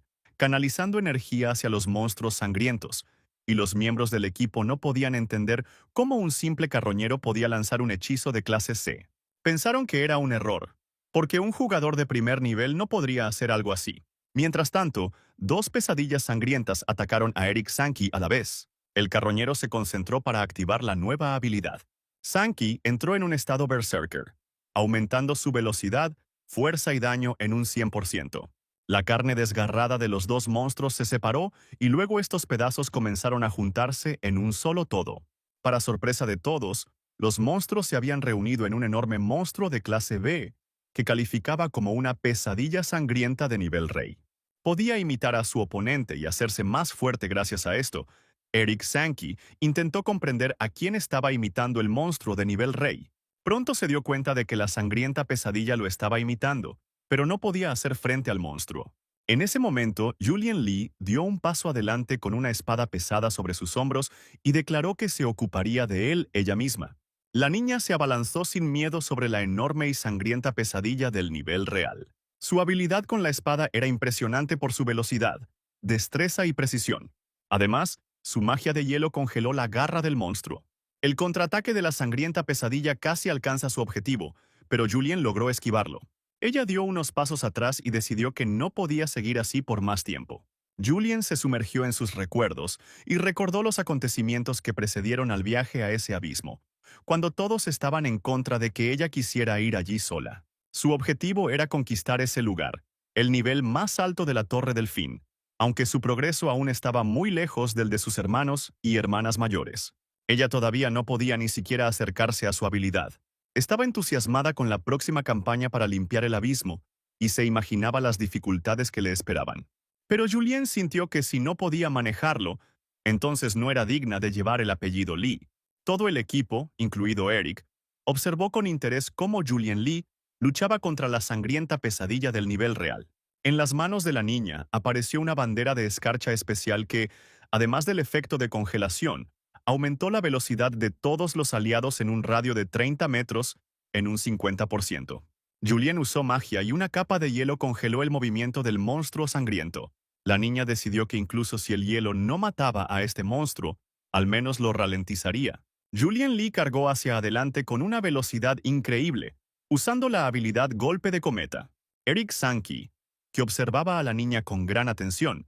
canalizando energía hacia los monstruos sangrientos, y los miembros del equipo no podían entender cómo un simple carroñero podía lanzar un hechizo de clase C. Pensaron que era un error, porque un jugador de primer nivel no podría hacer algo así. Mientras tanto, dos pesadillas sangrientas atacaron a Eric Sankey a la vez. El carroñero se concentró para activar la nueva habilidad. Sankey entró en un estado berserker, aumentando su velocidad, fuerza y daño en un 100%. La carne desgarrada de los dos monstruos se separó y luego estos pedazos comenzaron a juntarse en un solo todo. Para sorpresa de todos, los monstruos se habían reunido en un enorme monstruo de clase B, que calificaba como una pesadilla sangrienta de nivel rey. Podía imitar a su oponente y hacerse más fuerte gracias a esto. Eric Sankey intentó comprender a quién estaba imitando el monstruo de nivel rey. Pronto se dio cuenta de que la sangrienta pesadilla lo estaba imitando, pero no podía hacer frente al monstruo. En ese momento, Julian Lee dio un paso adelante con una espada pesada sobre sus hombros y declaró que se ocuparía de él ella misma. La niña se abalanzó sin miedo sobre la enorme y sangrienta pesadilla del nivel real. Su habilidad con la espada era impresionante por su velocidad, destreza y precisión. Además, su magia de hielo congeló la garra del monstruo. El contraataque de la sangrienta pesadilla casi alcanza su objetivo, pero Julien logró esquivarlo. Ella dio unos pasos atrás y decidió que no podía seguir así por más tiempo. Julien se sumergió en sus recuerdos y recordó los acontecimientos que precedieron al viaje a ese abismo, cuando todos estaban en contra de que ella quisiera ir allí sola. Su objetivo era conquistar ese lugar, el nivel más alto de la Torre del Fin, aunque su progreso aún estaba muy lejos del de sus hermanos y hermanas mayores. Ella todavía no podía ni siquiera acercarse a su habilidad. Estaba entusiasmada con la próxima campaña para limpiar el abismo y se imaginaba las dificultades que le esperaban. Pero Julien sintió que si no podía manejarlo, entonces no era digna de llevar el apellido Lee. Todo el equipo, incluido Eric, observó con interés cómo Julien Lee luchaba contra la sangrienta pesadilla del nivel real. En las manos de la niña apareció una bandera de escarcha especial que, además del efecto de congelación, aumentó la velocidad de todos los aliados en un radio de 30 metros en un 50%. Julien usó magia y una capa de hielo congeló el movimiento del monstruo sangriento. La niña decidió que incluso si el hielo no mataba a este monstruo, al menos lo ralentizaría. Julien Lee cargó hacia adelante con una velocidad increíble, usando la habilidad Golpe de Cometa. Eric Sankey, que observaba a la niña con gran atención,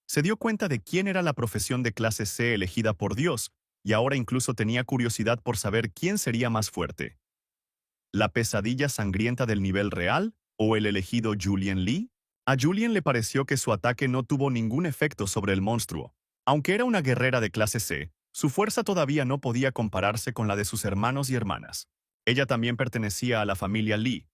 se dio cuenta de quién era la profesión de clase C elegida por Dios, y ahora incluso tenía curiosidad por saber quién sería más fuerte. ¿La pesadilla sangrienta del nivel real o el elegido Julien Lee? A Julien le pareció que su ataque no tuvo ningún efecto sobre el monstruo. Aunque era una guerrera de clase C, su fuerza todavía no podía compararse con la de sus hermanos y hermanas. Ella también pertenecía a la familia Lee,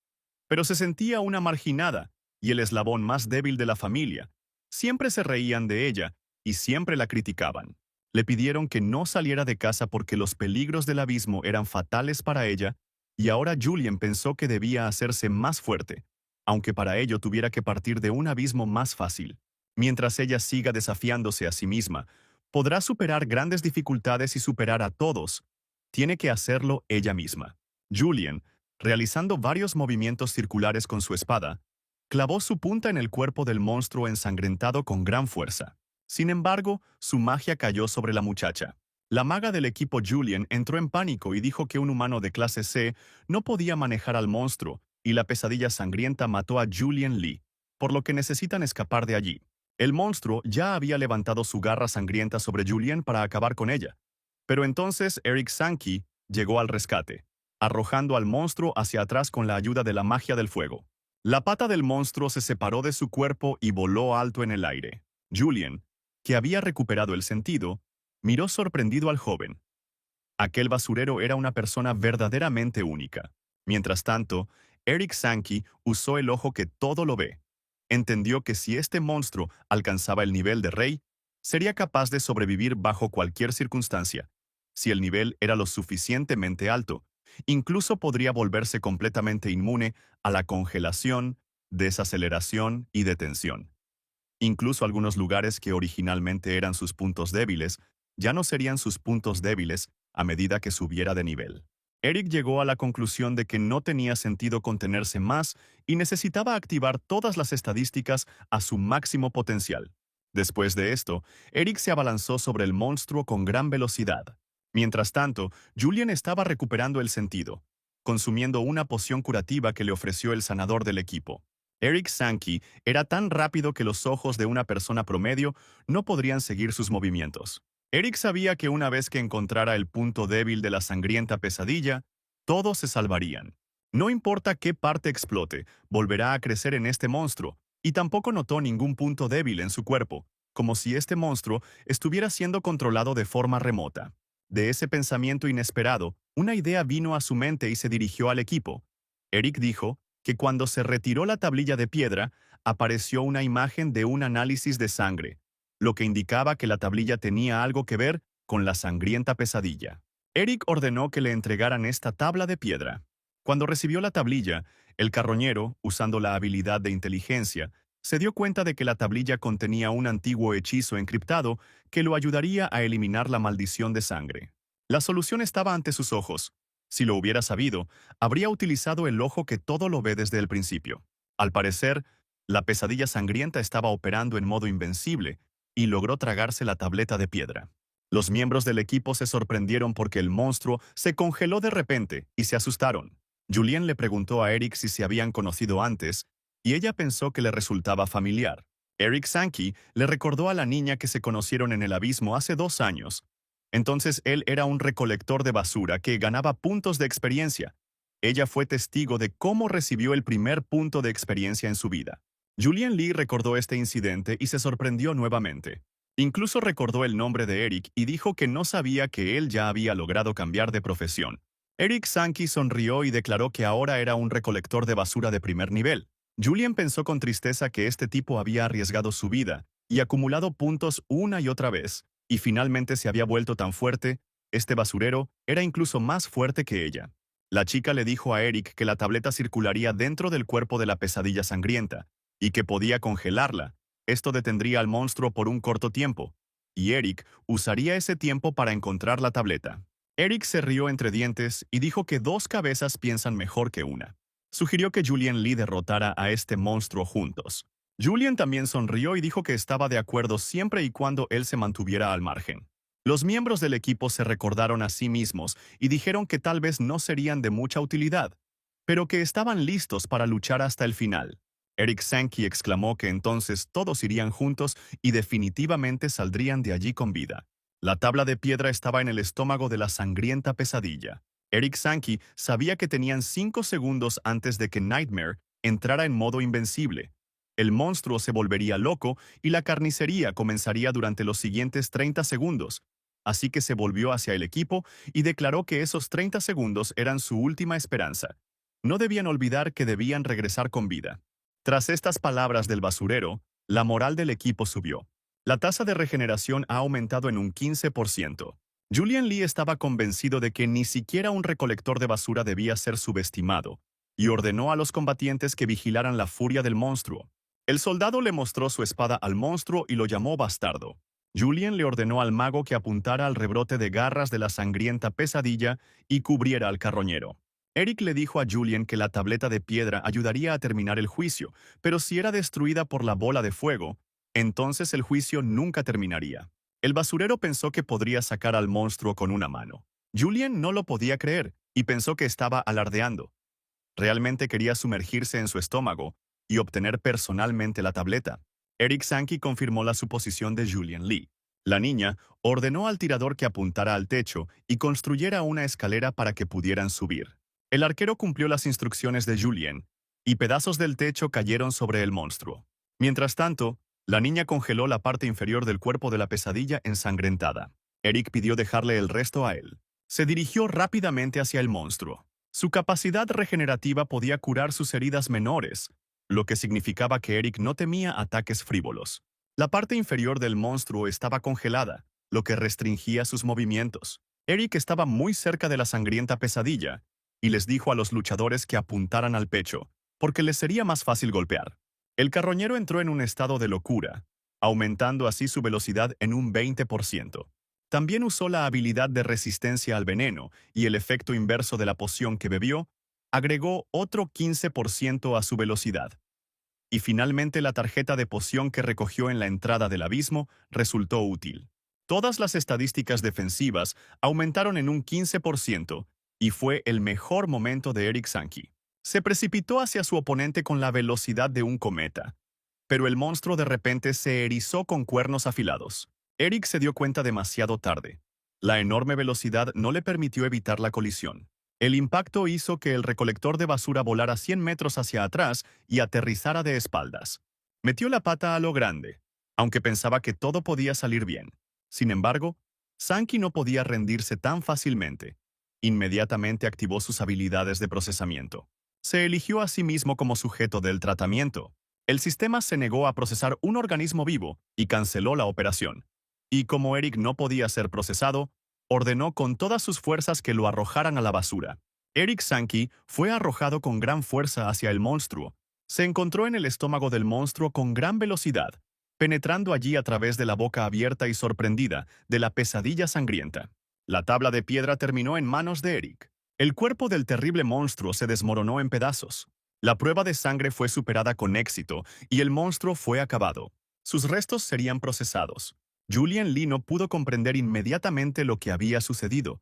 pero se sentía una marginada y el eslabón más débil de la familia. Siempre se reían de ella y siempre la criticaban. Le pidieron que no saliera de casa porque los peligros del abismo eran fatales para ella, y ahora Julien pensó que debía hacerse más fuerte, aunque para ello tuviera que partir de un abismo más fácil. Mientras ella siga desafiándose a sí misma, podrá superar grandes dificultades y superar a todos. Tiene que hacerlo ella misma. Julien, realizando varios movimientos circulares con su espada, clavó su punta en el cuerpo del monstruo ensangrentado con gran fuerza. Sin embargo, su magia cayó sobre la muchacha. La maga del equipo Julien entró en pánico y dijo que un humano de clase C no podía manejar al monstruo, y la pesadilla sangrienta mató a Julien Lee, por lo que necesitan escapar de allí. El monstruo ya había levantado su garra sangrienta sobre Julien para acabar con ella. Pero entonces Eric Sankey llegó al rescate, arrojando al monstruo hacia atrás con la ayuda de la magia del fuego. La pata del monstruo se separó de su cuerpo y voló alto en el aire. Julien, que había recuperado el sentido, miró sorprendido al joven. Aquel basurero era una persona verdaderamente única. Mientras tanto, Eric Sankey usó el ojo que todo lo ve. Entendió que si este monstruo alcanzaba el nivel de rey, sería capaz de sobrevivir bajo cualquier circunstancia. Si el nivel era lo suficientemente alto, incluso podría volverse completamente inmune a la congelación, desaceleración y detención. Incluso algunos lugares que originalmente eran sus puntos débiles, ya no serían sus puntos débiles a medida que subiera de nivel. Eric llegó a la conclusión de que no tenía sentido contenerse más y necesitaba activar todas las estadísticas a su máximo potencial. Después de esto, Eric se abalanzó sobre el monstruo con gran velocidad. Mientras tanto, Julien estaba recuperando el sentido, consumiendo una poción curativa que le ofreció el sanador del equipo. Eric Sankey era tan rápido que los ojos de una persona promedio no podrían seguir sus movimientos. Eric sabía que una vez que encontrara el punto débil de la sangrienta pesadilla, todos se salvarían. No importa qué parte explote, volverá a crecer en este monstruo, y tampoco notó ningún punto débil en su cuerpo, como si este monstruo estuviera siendo controlado de forma remota. De ese pensamiento inesperado, una idea vino a su mente y se dirigió al equipo. Eric dijo que cuando se retiró la tablilla de piedra, apareció una imagen de un análisis de sangre, lo que indicaba que la tablilla tenía algo que ver con la sangrienta pesadilla. Eric ordenó que le entregaran esta tabla de piedra. Cuando recibió la tablilla, el carroñero, usando la habilidad de inteligencia, se dio cuenta de que la tablilla contenía un antiguo hechizo encriptado que lo ayudaría a eliminar la maldición de sangre. La solución estaba ante sus ojos. Si lo hubiera sabido, habría utilizado el ojo que todo lo ve desde el principio. Al parecer, la pesadilla sangrienta estaba operando en modo invencible y logró tragarse la tableta de piedra. Los miembros del equipo se sorprendieron porque el monstruo se congeló de repente y se asustaron. Julien le preguntó a Eric si se habían conocido antes, y ella pensó que le resultaba familiar. Eric Sankey le recordó a la niña que se conocieron en el abismo hace 2 años. Entonces él era un recolector de basura que ganaba puntos de experiencia. Ella fue testigo de cómo recibió el primer punto de experiencia en su vida. Julien Lee recordó este incidente y se sorprendió nuevamente. Incluso recordó el nombre de Eric y dijo que no sabía que él ya había logrado cambiar de profesión. Eric Sankey sonrió y declaró que ahora era un recolector de basura de primer nivel. Julien pensó con tristeza que este tipo había arriesgado su vida y acumulado puntos una y otra vez, y finalmente se había vuelto tan fuerte. Este basurero era incluso más fuerte que ella. La chica le dijo a Eric que la tableta circularía dentro del cuerpo de la pesadilla sangrienta, y que podía congelarla. Esto detendría al monstruo por un corto tiempo, y Eric usaría ese tiempo para encontrar la tableta. Eric se rió entre dientes y dijo que 2 cabezas piensan mejor que una. Sugirió que Julien Lee derrotara a este monstruo juntos. Julien también sonrió y dijo que estaba de acuerdo siempre y cuando él se mantuviera al margen. Los miembros del equipo se recordaron a sí mismos y dijeron que tal vez no serían de mucha utilidad, pero que estaban listos para luchar hasta el final. Eric Sankey exclamó que entonces todos irían juntos y definitivamente saldrían de allí con vida. La tabla de piedra estaba en el estómago de la sangrienta pesadilla. Eric Sankey sabía que tenían 5 segundos antes de que Nightmare entrara en modo invencible. El monstruo se volvería loco y la carnicería comenzaría durante los siguientes 30 segundos. Así que se volvió hacia el equipo y declaró que esos 30 segundos eran su última esperanza. No debían olvidar que debían regresar con vida. Tras estas palabras del basurero, la moral del equipo subió. La tasa de regeneración ha aumentado en un 15%. Julien Lee estaba convencido de que ni siquiera un recolector de basura debía ser subestimado, y ordenó a los combatientes que vigilaran la furia del monstruo. El soldado le mostró su espada al monstruo y lo llamó bastardo. Julien le ordenó al mago que apuntara al rebrote de garras de la sangrienta pesadilla y cubriera al carroñero. Eric le dijo a Julien que la tableta de piedra ayudaría a terminar el juicio, pero si era destruida por la bola de fuego, entonces el juicio nunca terminaría. El basurero pensó que podría sacar al monstruo con una mano. Julien no lo podía creer y pensó que estaba alardeando. Realmente quería sumergirse en su estómago y obtener personalmente la tableta. Eric Sankey confirmó la suposición de Julien Lee. La niña ordenó al tirador que apuntara al techo y construyera una escalera para que pudieran subir. El arquero cumplió las instrucciones de Julien, y pedazos del techo cayeron sobre el monstruo. Mientras tanto, la niña congeló la parte inferior del cuerpo de la pesadilla ensangrentada. Eric pidió dejarle el resto a él. Se dirigió rápidamente hacia el monstruo. Su capacidad regenerativa podía curar sus heridas menores, lo que significaba que Eric no temía ataques frívolos. La parte inferior del monstruo estaba congelada, lo que restringía sus movimientos. Eric estaba muy cerca de la sangrienta pesadilla, y les dijo a los luchadores que apuntaran al pecho, porque les sería más fácil golpear. El carroñero entró en un estado de locura, aumentando así su velocidad en un 20%. También usó la habilidad de resistencia al veneno y el efecto inverso de la poción que bebió, agregó otro 15% a su velocidad. Y finalmente la tarjeta de poción que recogió en la entrada del abismo resultó útil. Todas las estadísticas defensivas aumentaron en un 15%, y fue el mejor momento de Eric Sankey. Se precipitó hacia su oponente con la velocidad de un cometa, pero el monstruo de repente se erizó con cuernos afilados. Eric se dio cuenta demasiado tarde. La enorme velocidad no le permitió evitar la colisión. El impacto hizo que el recolector de basura volara 100 metros hacia atrás y aterrizara de espaldas. Metió la pata a lo grande, aunque pensaba que todo podía salir bien. Sin embargo, Sankey no podía rendirse tan fácilmente. Inmediatamente activó sus habilidades de procesamiento. Se eligió a sí mismo como sujeto del tratamiento. El sistema se negó a procesar un organismo vivo y canceló la operación. Y como Eric no podía ser procesado, ordenó con todas sus fuerzas que lo arrojaran a la basura. Eric Sankey fue arrojado con gran fuerza hacia el monstruo. Se encontró en el estómago del monstruo con gran velocidad, penetrando allí a través de la boca abierta y sorprendida de la pesadilla sangrienta. La tabla de piedra terminó en manos de Eric. El cuerpo del terrible monstruo se desmoronó en pedazos. La prueba de sangre fue superada con éxito y el monstruo fue acabado. Sus restos serían procesados. Julian Lee no pudo comprender inmediatamente lo que había sucedido.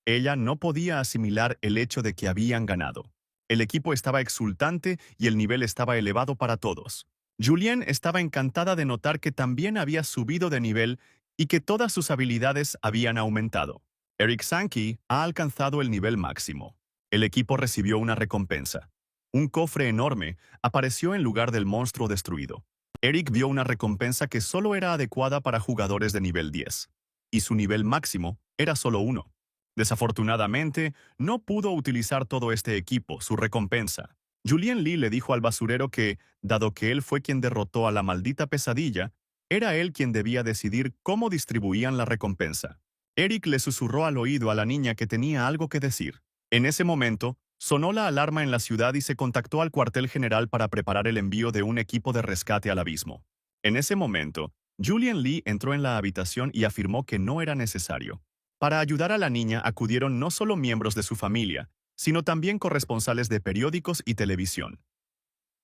Ella no podía asimilar el hecho de que habían ganado. El equipo estaba exultante y el nivel estaba elevado para todos. Julien estaba encantada de notar que también había subido de nivel y que todas sus habilidades habían aumentado. Eric Sankey ha alcanzado el nivel máximo. El equipo recibió una recompensa. Un cofre enorme apareció en lugar del monstruo destruido. Eric vio una recompensa que solo era adecuada para jugadores de nivel 10, y su nivel máximo era solo 1. Desafortunadamente, no pudo utilizar todo este equipo, su recompensa. Julien Lee le dijo al basurero que, dado que él fue quien derrotó a la maldita pesadilla, era él quien debía decidir cómo distribuían la recompensa. Eric le susurró al oído a la niña que tenía algo que decir. En ese momento, sonó la alarma en la ciudad y se contactó al cuartel general para preparar el envío de un equipo de rescate al abismo. En ese momento, Julien Lee entró en la habitación y afirmó que no era necesario. Para ayudar a la niña acudieron no solo miembros de su familia, sino también corresponsales de periódicos y televisión.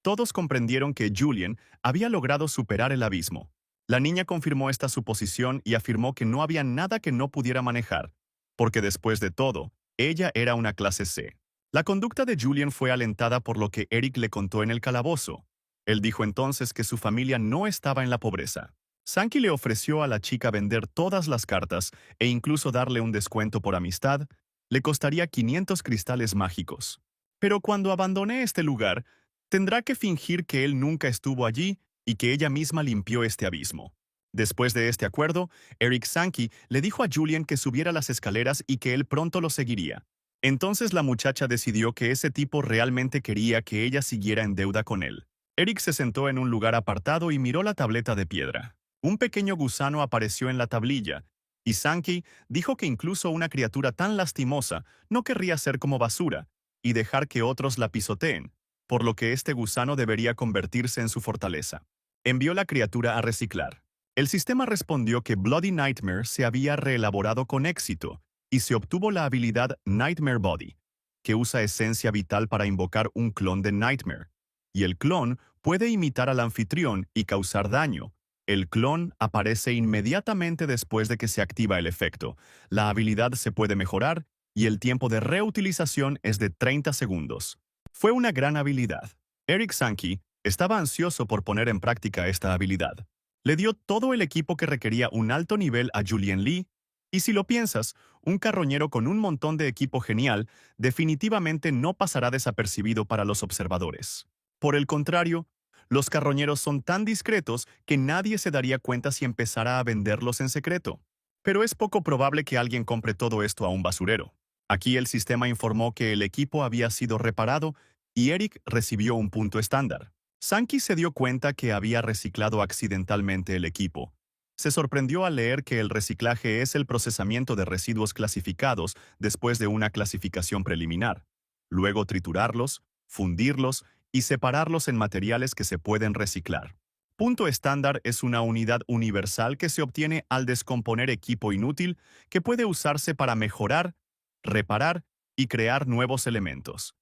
Todos comprendieron que Julien había logrado superar el abismo. La niña confirmó esta suposición y afirmó que no había nada que no pudiera manejar, porque después de todo, ella era una clase C. La conducta de Julien fue alentada por lo que Eric le contó en el calabozo. Él dijo entonces que su familia no estaba en la pobreza. Sankey le ofreció a la chica vender todas las cartas e incluso darle un descuento por amistad. Le costaría 500 cristales mágicos. Pero cuando abandone este lugar, tendrá que fingir que él nunca estuvo allí y que ella misma limpió este abismo. Después de este acuerdo, Eric Sankey le dijo a Julien que subiera las escaleras y que él pronto lo seguiría. Entonces la muchacha decidió que ese tipo realmente quería que ella siguiera en deuda con él. Eric se sentó en un lugar apartado y miró la tableta de piedra. Un pequeño gusano apareció en la tablilla, y Sankey dijo que incluso una criatura tan lastimosa no querría ser como basura y dejar que otros la pisoteen, por lo que este gusano debería convertirse en su fortaleza. Envió la criatura a reciclar. El sistema respondió que Bloody Nightmare se había reelaborado con éxito y se obtuvo la habilidad Nightmare Body, que usa esencia vital para invocar un clon de Nightmare. Y el clon puede imitar al anfitrión y causar daño. El clon aparece inmediatamente después de que se activa el efecto. La habilidad se puede mejorar y el tiempo de reutilización es de 30 segundos. Fue una gran habilidad. Eric Sankey estaba ansioso por poner en práctica esta habilidad. Le dio todo el equipo que requería un alto nivel a Julien Lee, y si lo piensas, un carroñero con un montón de equipo genial definitivamente no pasará desapercibido para los observadores. Por el contrario, los carroñeros son tan discretos que nadie se daría cuenta si empezara a venderlos en secreto. Pero es poco probable que alguien compre todo esto a un basurero. Aquí el sistema informó que el equipo había sido reparado y Eric recibió un punto estándar. Sankey se dio cuenta que había reciclado accidentalmente el equipo. Se sorprendió al leer que el reciclaje es el procesamiento de residuos clasificados después de una clasificación preliminar. Luego triturarlos, fundirlos y separarlos en materiales que se pueden reciclar. Punto estándar es una unidad universal que se obtiene al descomponer equipo inútil que puede usarse para mejorar, reparar y crear nuevos elementos.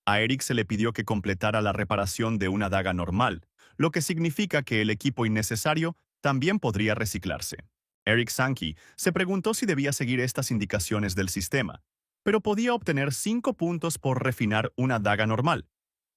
A Eric se le pidió que completara la reparación de una daga normal, lo que significa que el equipo innecesario también podría reciclarse. Eric Sankey se preguntó si debía seguir estas indicaciones del sistema, pero podía obtener 5 puntos por refinar una daga normal.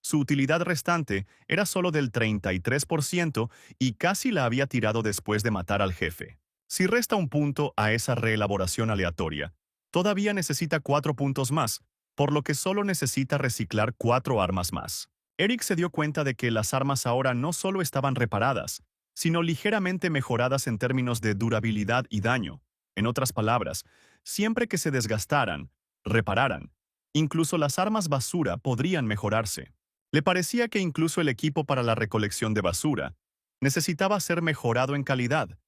Su utilidad restante era solo del 33% y casi la había tirado después de matar al jefe. Si resta un punto a esa reelaboración aleatoria, todavía necesita 4 puntos más, por lo que solo necesita reciclar 4 armas más. Eric se dio cuenta de que las armas ahora no solo estaban reparadas, sino ligeramente mejoradas en términos de durabilidad y daño. En otras palabras, siempre que se desgastaran, repararan, incluso las armas basura podrían mejorarse. Le parecía que incluso el equipo para la recolección de basura necesitaba ser mejorado en calidad,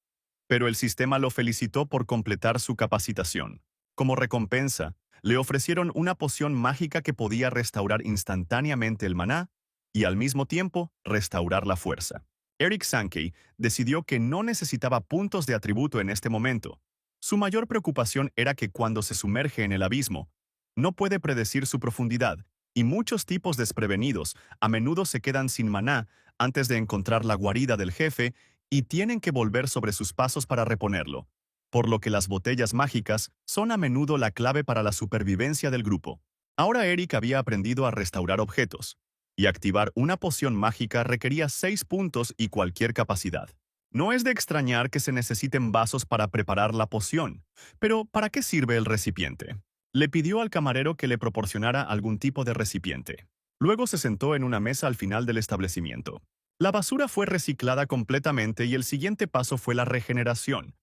pero el sistema lo felicitó por completar su capacitación. Como recompensa, le ofrecieron una poción mágica que podía restaurar instantáneamente el maná y al mismo tiempo restaurar la fuerza. Eric Sankey decidió que no necesitaba puntos de atributo en este momento. Su mayor preocupación era que cuando se sumerge en el abismo, no puede predecir su profundidad y muchos tipos desprevenidos a menudo se quedan sin maná antes de encontrar la guarida del jefe y tienen que volver sobre sus pasos para reponerlo, por lo que las botellas mágicas son a menudo la clave para la supervivencia del grupo. Ahora Eric había aprendido a restaurar objetos, y activar una poción mágica requería 6 puntos y cualquier capacidad. No es de extrañar que se necesiten vasos para preparar la poción, pero ¿para qué sirve el recipiente? Le pidió al camarero que le proporcionara algún tipo de recipiente. Luego se sentó en una mesa al final del establecimiento. La basura fue reciclada completamente y el siguiente paso fue la regeneración.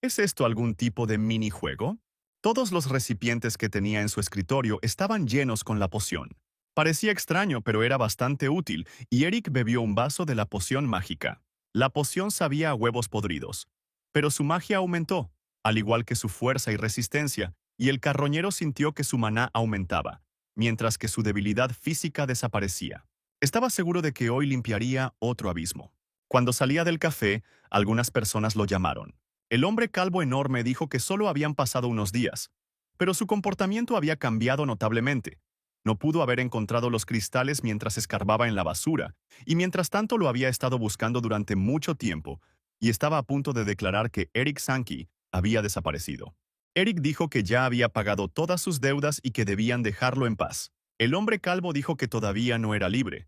¿Es esto algún tipo de minijuego? Todos los recipientes que tenía en su escritorio estaban llenos con la poción. Parecía extraño, pero era bastante útil, y Eric bebió un vaso de la poción mágica. La poción sabía a huevos podridos, pero su magia aumentó, al igual que su fuerza y resistencia, y el carroñero sintió que su maná aumentaba, mientras que su debilidad física desaparecía. Estaba seguro de que hoy limpiaría otro abismo. Cuando salía del café, algunas personas lo llamaron. El hombre calvo enorme dijo que solo habían pasado unos días, pero su comportamiento había cambiado notablemente. No pudo haber encontrado los cristales mientras escarbaba en la basura, y mientras tanto lo había estado buscando durante mucho tiempo, y estaba a punto de declarar que Eric Sankey había desaparecido. Eric dijo que ya había pagado todas sus deudas y que debían dejarlo en paz. El hombre calvo dijo que todavía no era libre.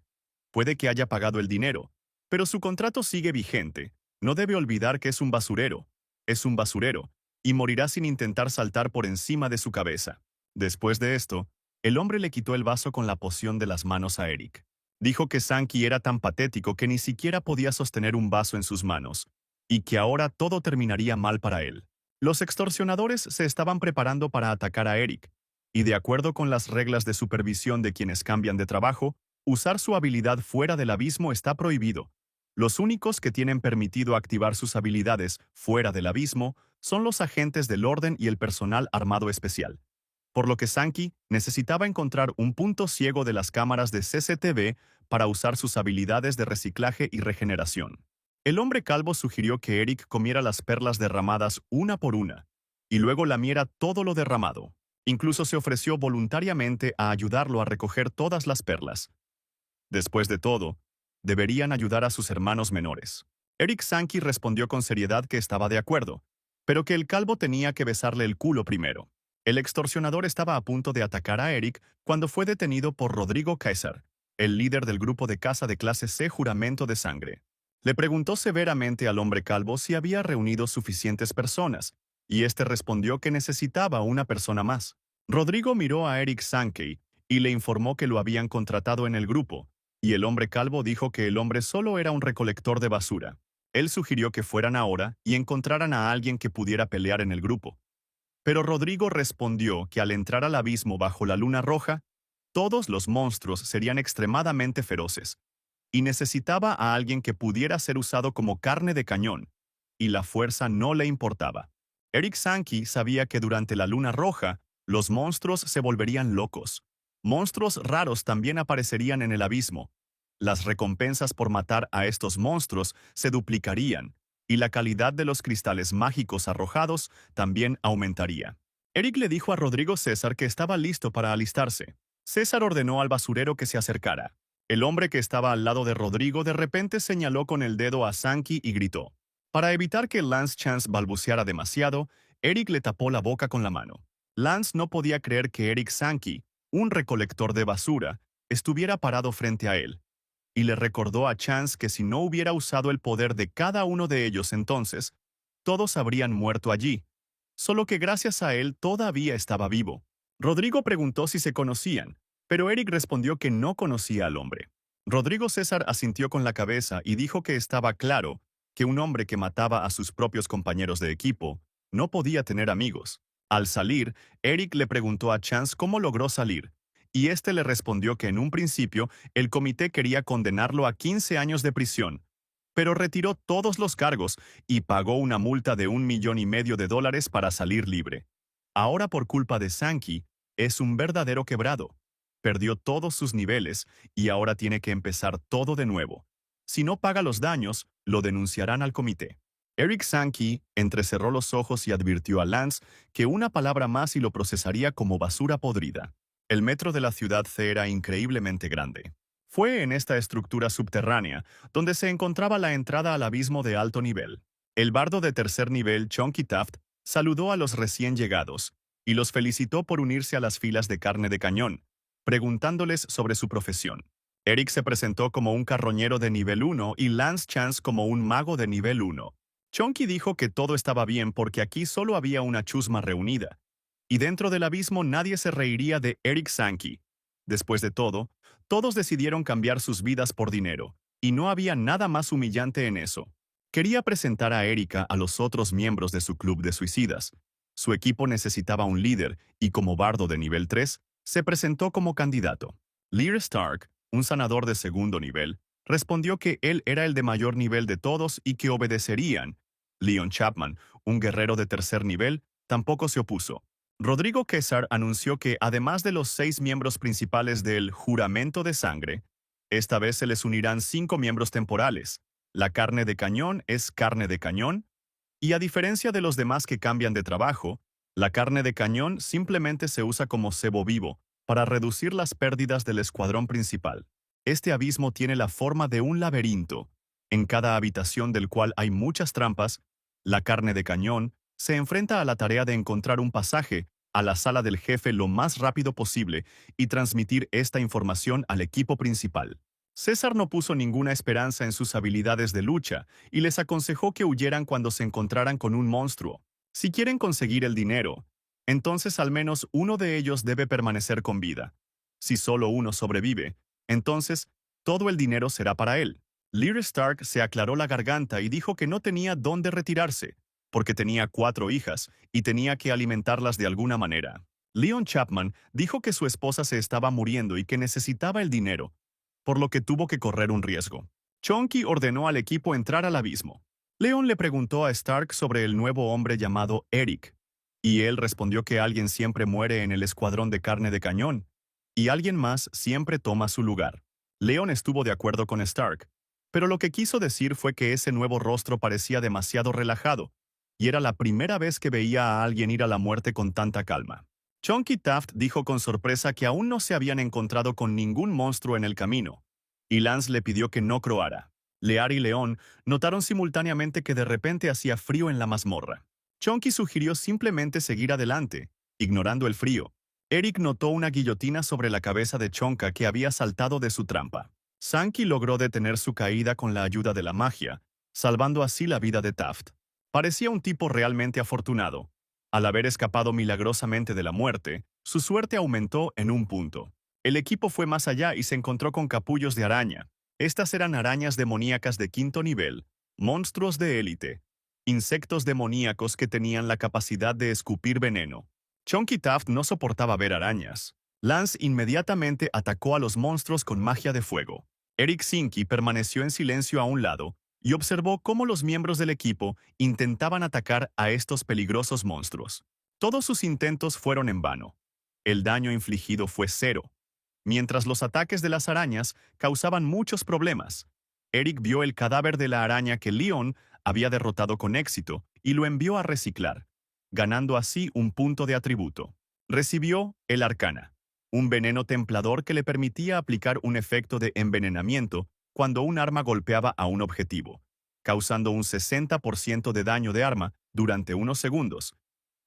Puede que haya pagado el dinero, pero su contrato sigue vigente. No debe olvidar que es un basurero. Es un basurero, y morirá sin intentar saltar por encima de su cabeza. Después de esto, el hombre le quitó el vaso con la poción de las manos a Eric. Dijo que Sankey era tan patético que ni siquiera podía sostener un vaso en sus manos, y que ahora todo terminaría mal para él. Los extorsionadores se estaban preparando para atacar a Eric, y de acuerdo con las reglas de supervisión de quienes cambian de trabajo, usar su habilidad fuera del abismo está prohibido. Los únicos que tienen permitido activar sus habilidades fuera del abismo son los agentes del orden y el personal armado especial. Por lo que Sankey necesitaba encontrar un punto ciego de las cámaras de CCTV para usar sus habilidades de reciclaje y regeneración. El hombre calvo sugirió que Eric comiera las perlas derramadas una por una, y luego lamiera todo lo derramado. Incluso se ofreció voluntariamente a ayudarlo a recoger todas las perlas. Después de todo, deberían ayudar a sus hermanos menores. Eric Sankey respondió con seriedad que estaba de acuerdo, pero que el calvo tenía que besarle el culo primero. El extorsionador estaba a punto de atacar a Eric cuando fue detenido por Rodrigo Kaiser, el líder del grupo de caza de clase C Juramento de Sangre. Le preguntó severamente al hombre calvo si había reunido suficientes personas, y este respondió que necesitaba una persona más. Rodrigo miró a Eric Sankey y le informó que lo habían contratado en el grupo, y el hombre calvo dijo que el hombre solo era un recolector de basura. Él sugirió que fueran ahora y encontraran a alguien que pudiera pelear en el grupo. Pero Rodrigo respondió que al entrar al abismo bajo la luna roja, todos los monstruos serían extremadamente feroces, y necesitaba a alguien que pudiera ser usado como carne de cañón, y la fuerza no le importaba. Eric Sankey sabía que durante la luna roja, los monstruos se volverían locos. Monstruos raros también aparecerían en el abismo. Las recompensas por matar a estos monstruos se duplicarían, y la calidad de los cristales mágicos arrojados también aumentaría. Eric le dijo a Rodrigo César que estaba listo para alistarse. César ordenó al basurero que se acercara. El hombre que estaba al lado de Rodrigo de repente señaló con el dedo a Sankey y gritó. Para evitar que Lance Chance balbuceara demasiado, Eric le tapó la boca con la mano. Lance no podía creer que Eric Sankey, un recolector de basura, estuviera parado frente a él, y le recordó a Chance que si no hubiera usado el poder de cada uno de ellos entonces, todos habrían muerto allí, solo que gracias a él todavía estaba vivo. Rodrigo preguntó si se conocían, pero Eric respondió que no conocía al hombre. Rodrigo César asintió con la cabeza y dijo que estaba claro que un hombre que mataba a sus propios compañeros de equipo no podía tener amigos. Al salir, Eric le preguntó a Chance cómo logró salir, y este le respondió que en un principio el comité quería condenarlo a 15 años de prisión, pero retiró todos los cargos y pagó una multa de $1,500,000 para salir libre. Ahora por culpa de Sankey, es un verdadero quebrado. Perdió todos sus niveles y ahora tiene que empezar todo de nuevo. Si no paga los daños, lo denunciarán al comité. Eric Sankey entrecerró los ojos y advirtió a Lance que una palabra más y lo procesaría como basura podrida. El metro de la ciudad C era increíblemente grande. Fue en esta estructura subterránea donde se encontraba la entrada al abismo de alto nivel. El bardo de tercer nivel, Chonky Taft, saludó a los recién llegados y los felicitó por unirse a las filas de carne de cañón, preguntándoles sobre su profesión. Eric se presentó como un carroñero de nivel 1 y Lance Chance como un mago de nivel 1. Chonky dijo que todo estaba bien porque aquí solo había una chusma reunida, y dentro del abismo nadie se reiría de Eric Sankey. Después de todo, todos decidieron cambiar sus vidas por dinero, y no había nada más humillante en eso. Quería presentar a Erika a los otros miembros de su club de suicidas. Su equipo necesitaba un líder, y como bardo de nivel 3, se presentó como candidato. Lear Stark, un sanador de segundo nivel, respondió que él era el de mayor nivel de todos y que obedecerían. Leon Chapman, un guerrero de tercer nivel, tampoco se opuso. Rodrigo Quesar anunció que, además de los 6 miembros principales del Juramento de Sangre, esta vez se les unirán 5 miembros temporales. La carne de cañón es carne de cañón, y a diferencia de los demás que cambian de trabajo, la carne de cañón simplemente se usa como cebo vivo para reducir las pérdidas del escuadrón principal. Este abismo tiene la forma de un laberinto, en cada habitación del cual hay muchas trampas. La carne de cañón se enfrenta a la tarea de encontrar un pasaje a la sala del jefe lo más rápido posible y transmitir esta información al equipo principal. César no puso ninguna esperanza en sus habilidades de lucha y les aconsejó que huyeran cuando se encontraran con un monstruo. Si quieren conseguir el dinero, entonces al menos uno de ellos debe permanecer con vida. Si solo uno sobrevive, entonces todo el dinero será para él. Lear Stark se aclaró la garganta y dijo que no tenía dónde retirarse, porque tenía 4 hijas y tenía que alimentarlas de alguna manera. Leon Chapman dijo que su esposa se estaba muriendo y que necesitaba el dinero, por lo que tuvo que correr un riesgo. Chonky ordenó al equipo entrar al abismo. Leon le preguntó a Stark sobre el nuevo hombre llamado Eric, y él respondió que alguien siempre muere en el escuadrón de carne de cañón, y alguien más siempre toma su lugar. Leon estuvo de acuerdo con Stark, pero lo que quiso decir fue que ese nuevo rostro parecía demasiado relajado, y era la primera vez que veía a alguien ir a la muerte con tanta calma. Chonky Taft dijo con sorpresa que aún no se habían encontrado con ningún monstruo en el camino, y Lance le pidió que no croara. Lear y León notaron simultáneamente que de repente hacía frío en la mazmorra. Chonky sugirió simplemente seguir adelante, ignorando el frío. Eric notó una guillotina sobre la cabeza de Chonka que había saltado de su trampa. Sankey logró detener su caída con la ayuda de la magia, salvando así la vida de Taft. Parecía un tipo realmente afortunado. Al haber escapado milagrosamente de la muerte, su suerte aumentó en un punto. El equipo fue más allá y se encontró con capullos de araña. Estas eran arañas demoníacas de 5º nivel, monstruos de élite, insectos demoníacos que tenían la capacidad de escupir veneno. Chonky Taft no soportaba ver arañas. Lance inmediatamente atacó a los monstruos con magia de fuego. Eric Sankey permaneció en silencio a un lado y observó cómo los miembros del equipo intentaban atacar a estos peligrosos monstruos. Todos sus intentos fueron en vano. El daño infligido fue 0. Mientras los ataques de las arañas causaban muchos problemas, Eric vio el cadáver de la araña que Leon había derrotado con éxito y lo envió a reciclar, ganando así un punto de atributo. Recibió el Arcana, un veneno templador que le permitía aplicar un efecto de envenenamiento cuando un arma golpeaba a un objetivo, causando un 60% de daño de arma durante unos segundos.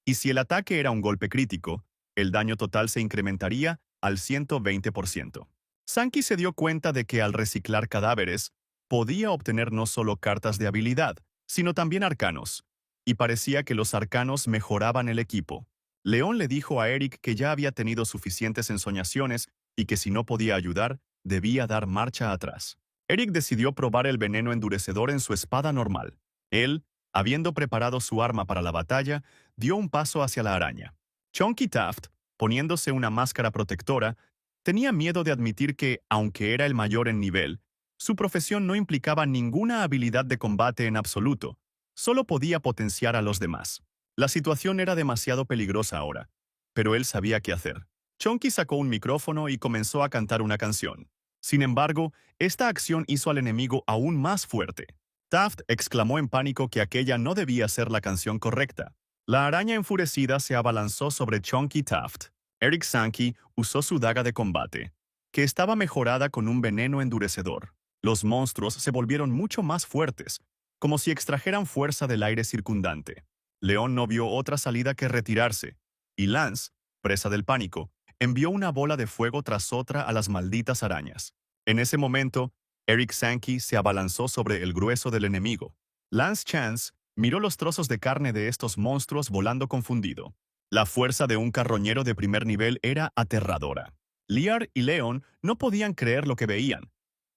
Y si el ataque era un golpe crítico, el daño total se incrementaría al 120%. Sankey se dio cuenta de que al reciclar cadáveres, podía obtener no solo cartas de habilidad, sino también arcanos, y parecía que los arcanos mejoraban el equipo. León le dijo a Eric que ya había tenido suficientes ensoñaciones y que si no podía ayudar, debía dar marcha atrás. Eric decidió probar el veneno endurecedor en su espada normal. Él, habiendo preparado su arma para la batalla, dio un paso hacia la araña. Chonky Taft, poniéndose una máscara protectora, tenía miedo de admitir que, aunque era el mayor en nivel, su profesión no implicaba ninguna habilidad de combate en absoluto, solo podía potenciar a los demás. La situación era demasiado peligrosa ahora, pero él sabía qué hacer. Chonky sacó un micrófono y comenzó a cantar una canción. Sin embargo, esta acción hizo al enemigo aún más fuerte. Taft exclamó en pánico que aquella no debía ser la canción correcta. La araña enfurecida se abalanzó sobre Chonky Taft. Eric Sankey usó su daga de combate, que estaba mejorada con un veneno endurecedor. Los monstruos se volvieron mucho más fuertes, como si extrajeran fuerza del aire circundante. León no vio otra salida que retirarse, y Lance, presa del pánico, envió una bola de fuego tras otra a las malditas arañas. En ese momento, Eric Sankey se abalanzó sobre el grueso del enemigo. Lance Chance miró los trozos de carne de estos monstruos volando confundido. La fuerza de un carroñero de primer nivel era aterradora. Liar y Leon no podían creer lo que veían.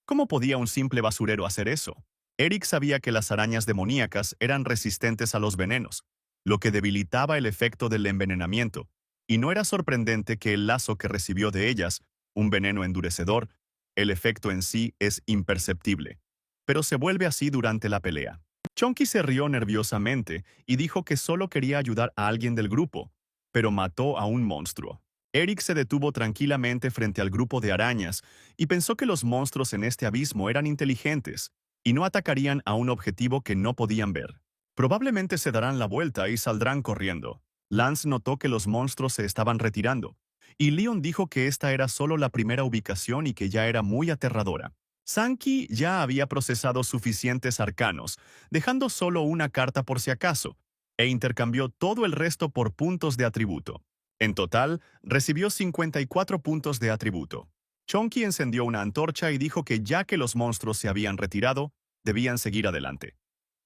¿Cómo podía un simple basurero hacer eso? Eric sabía que las arañas demoníacas eran resistentes a los venenos, lo que debilitaba el efecto del envenenamiento, y no era sorprendente que el lazo que recibió de ellas, un veneno endurecedor, el efecto en sí es imperceptible. Pero se vuelve así durante la pelea. Chonky se rió nerviosamente y dijo que solo quería ayudar a alguien del grupo, pero mató a un monstruo. Eric se detuvo tranquilamente frente al grupo de arañas y pensó que los monstruos en este abismo eran inteligentes y no atacarían a un objetivo que no podían ver. Probablemente se darán la vuelta y saldrán corriendo. Lance notó que los monstruos se estaban retirando, y Leon dijo que esta era solo la primera ubicación y que ya era muy aterradora. Sankey ya había procesado suficientes arcanos, dejando solo una carta por si acaso, e intercambió todo el resto por puntos de atributo. En total, recibió 54 puntos de atributo. Chonky encendió una antorcha y dijo que ya que los monstruos se habían retirado, debían seguir adelante,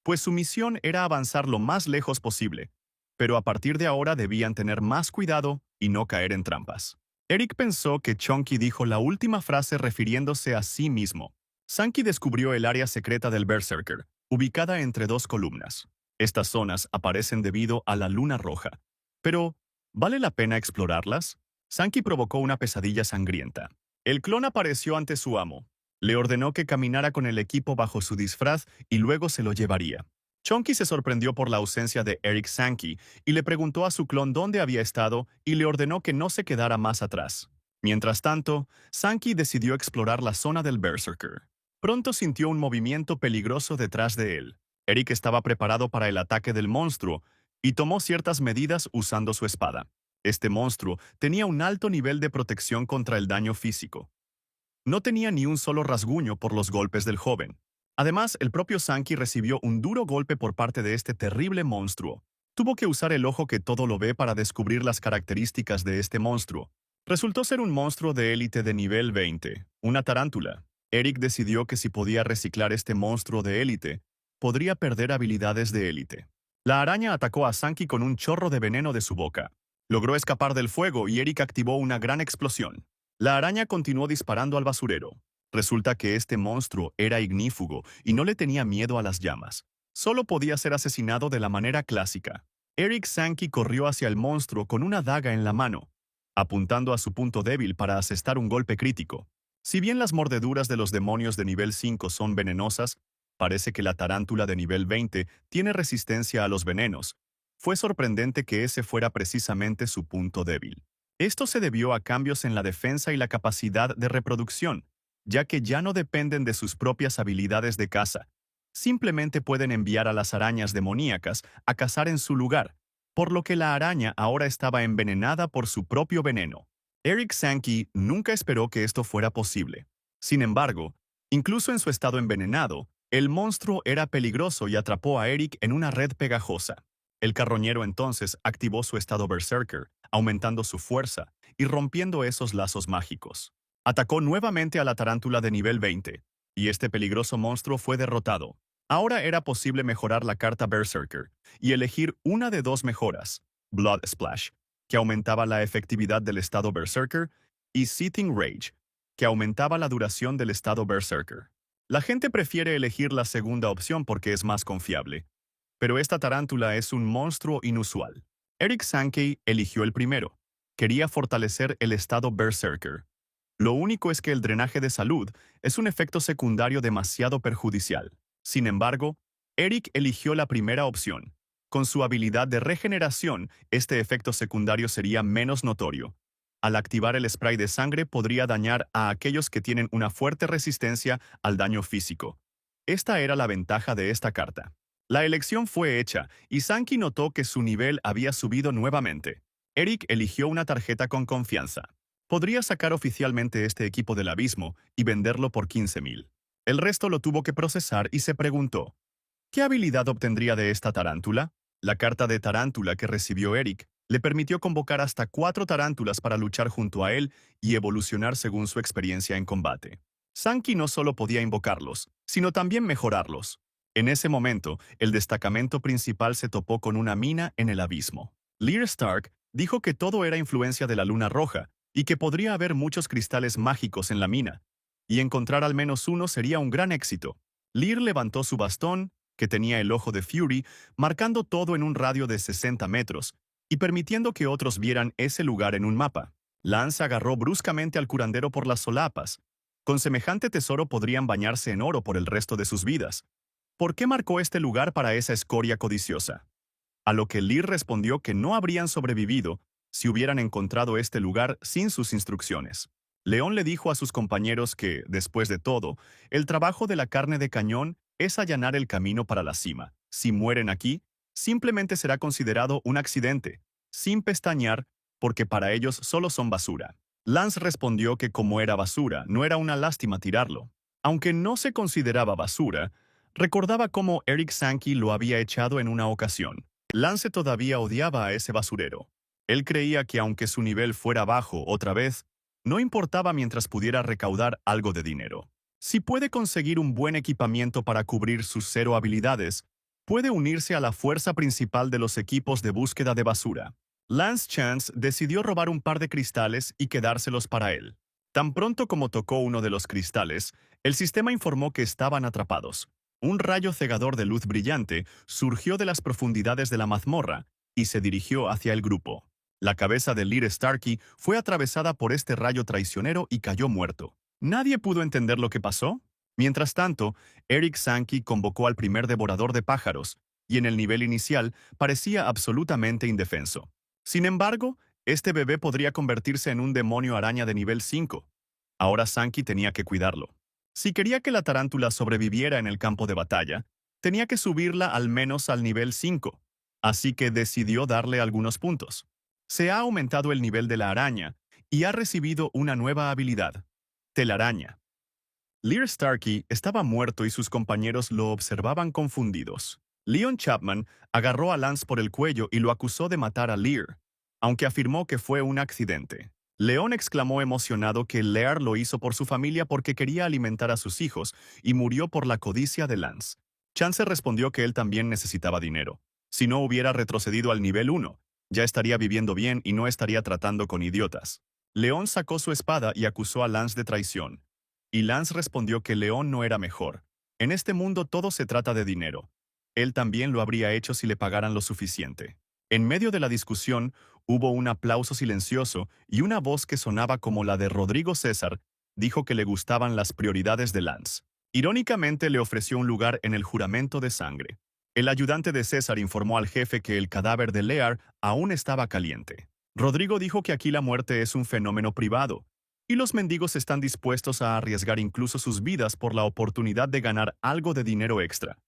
pues su misión era avanzar lo más lejos posible, pero a partir de ahora debían tener más cuidado y no caer en trampas. Eric pensó que Chonky dijo la última frase refiriéndose a sí mismo. Sankey descubrió el área secreta del Berserker, ubicada entre dos columnas. Estas zonas aparecen debido a la luna roja. Pero, ¿vale la pena explorarlas? Sankey provocó una pesadilla sangrienta. El clon apareció ante su amo. Le ordenó que caminara con el equipo bajo su disfraz y luego se lo llevaría. Chonky se sorprendió por la ausencia de Eric Sankey y le preguntó a su clon dónde había estado y le ordenó que no se quedara más atrás. Mientras tanto, Sankey decidió explorar la zona del Berserker. Pronto sintió un movimiento peligroso detrás de él. Eric estaba preparado para el ataque del monstruo y tomó ciertas medidas usando su espada. Este monstruo tenía un alto nivel de protección contra el daño físico. No tenía ni un solo rasguño por los golpes del joven. Además, el propio Sankey recibió un duro golpe por parte de este terrible monstruo. Tuvo que usar el ojo que todo lo ve para descubrir las características de este monstruo. Resultó ser un monstruo de élite de nivel 20, una tarántula. Eric decidió que si podía reciclar este monstruo de élite, podría perder habilidades de élite. La araña atacó a Sankey con un chorro de veneno de su boca. Logró escapar del fuego y Eric activó una gran explosión. La araña continuó disparando al basurero. Resulta que este monstruo era ignífugo y no le tenía miedo a las llamas. Solo podía ser asesinado de la manera clásica. Eric Sankey corrió hacia el monstruo con una daga en la mano, apuntando a su punto débil para asestar un golpe crítico. Si bien las mordeduras de los demonios de nivel 5 son venenosas, parece que la tarántula de nivel 20 tiene resistencia a los venenos. Fue sorprendente que ese fuera precisamente su punto débil. Esto se debió a cambios en la defensa y la capacidad de reproducción, ya que ya no dependen de sus propias habilidades de caza. Simplemente pueden enviar a las arañas demoníacas a cazar en su lugar, por lo que la araña ahora estaba envenenada por su propio veneno. Eric Sankey nunca esperó que esto fuera posible. Sin embargo, incluso en su estado envenenado, el monstruo era peligroso y atrapó a Eric en una red pegajosa. El carroñero entonces activó su estado Berserker, aumentando su fuerza y rompiendo esos lazos mágicos. Atacó nuevamente a la tarántula de nivel 20, y este peligroso monstruo fue derrotado. Ahora era posible mejorar la carta Berserker y elegir una de dos mejoras, Blood Splash, que aumentaba la efectividad del estado Berserker, y Seething Rage, que aumentaba la duración del estado Berserker. La gente prefiere elegir la segunda opción porque es más confiable, pero esta tarántula es un monstruo inusual. Eric Sankey eligió el primero. Quería fortalecer el estado Berserker. Lo único es que el drenaje de salud es un efecto secundario demasiado perjudicial. Sin embargo, Eric eligió la primera opción. Con su habilidad de regeneración, este efecto secundario sería menos notorio. Al activar el spray de sangre podría dañar a aquellos que tienen una fuerte resistencia al daño físico. Esta era la ventaja de esta carta. La elección fue hecha y Sankey notó que su nivel había subido nuevamente. Eric eligió una tarjeta con confianza. Podría sacar oficialmente este equipo del abismo y venderlo por 15,000. El resto lo tuvo que procesar y se preguntó, ¿qué habilidad obtendría de esta tarántula? La carta de tarántula que recibió Eric le permitió convocar hasta 4 tarántulas para luchar junto a él y evolucionar según su experiencia en combate. Sankey no solo podía invocarlos, sino también mejorarlos. En ese momento, el destacamento principal se topó con una mina en el abismo. Lear Stark dijo que todo era influencia de la luna roja y que podría haber muchos cristales mágicos en la mina, y encontrar al menos uno sería un gran éxito. Lear levantó su bastón, que tenía el ojo de Fury, marcando todo en un radio de 60 metros, y permitiendo que otros vieran ese lugar en un mapa. Lance agarró bruscamente al curandero por las solapas. Con semejante tesoro podrían bañarse en oro por el resto de sus vidas. ¿Por qué marcó este lugar para esa escoria codiciosa? A lo que Lear respondió que no habrían sobrevivido si hubieran encontrado este lugar sin sus instrucciones. León le dijo a sus compañeros que, después de todo, el trabajo de la carne de cañón es allanar el camino para la cima. Si mueren aquí, simplemente será considerado un accidente, sin pestañear, porque para ellos solo son basura. Lance respondió que como era basura, no era una lástima tirarlo. Aunque no se consideraba basura, recordaba cómo Eric Sankey lo había echado en una ocasión. Lance todavía odiaba a ese basurero. Él creía que aunque su nivel fuera bajo otra vez, no importaba mientras pudiera recaudar algo de dinero. Si puede conseguir un buen equipamiento para cubrir sus 0 habilidades, puede unirse a la fuerza principal de los equipos de búsqueda de basura. Lance Chance decidió robar un par de cristales y quedárselos para él. Tan pronto como tocó uno de los cristales, el sistema informó que estaban atrapados. Un rayo cegador de luz brillante surgió de las profundidades de la mazmorra y se dirigió hacia el grupo. La cabeza de Lear Starkey fue atravesada por este rayo traicionero y cayó muerto. ¿Nadie pudo entender lo que pasó? Mientras tanto, Eric Sankey convocó al primer devorador de pájaros, y en el nivel inicial parecía absolutamente indefenso. Sin embargo, este bebé podría convertirse en un demonio araña de nivel 5. Ahora Sankey tenía que cuidarlo. Si quería que la tarántula sobreviviera en el campo de batalla, tenía que subirla al menos al nivel 5, así que decidió darle algunos puntos. Se ha aumentado el nivel de la araña y ha recibido una nueva habilidad, telaraña. Lear Starkey estaba muerto y sus compañeros lo observaban confundidos. Leon Chapman agarró a Lance por el cuello y lo acusó de matar a Lear, aunque afirmó que fue un accidente. Leon exclamó emocionado que Lear lo hizo por su familia porque quería alimentar a sus hijos y murió por la codicia de Lance. Chance respondió que él también necesitaba dinero. Si no hubiera retrocedido al nivel 1, ya estaría viviendo bien y no estaría tratando con idiotas. León sacó su espada y acusó a Lance de traición. Y Lance respondió que León no era mejor. En este mundo todo se trata de dinero. Él también lo habría hecho si le pagaran lo suficiente. En medio de la discusión, hubo un aplauso silencioso y una voz que sonaba como la de Rodrigo César dijo que le gustaban las prioridades de Lance. Irónicamente le ofreció un lugar en el juramento de sangre. El ayudante de César informó al jefe que el cadáver de Lear aún estaba caliente. Rodrigo dijo que aquí la muerte es un fenómeno privado, y los mendigos están dispuestos a arriesgar incluso sus vidas por la oportunidad de ganar algo de dinero extra.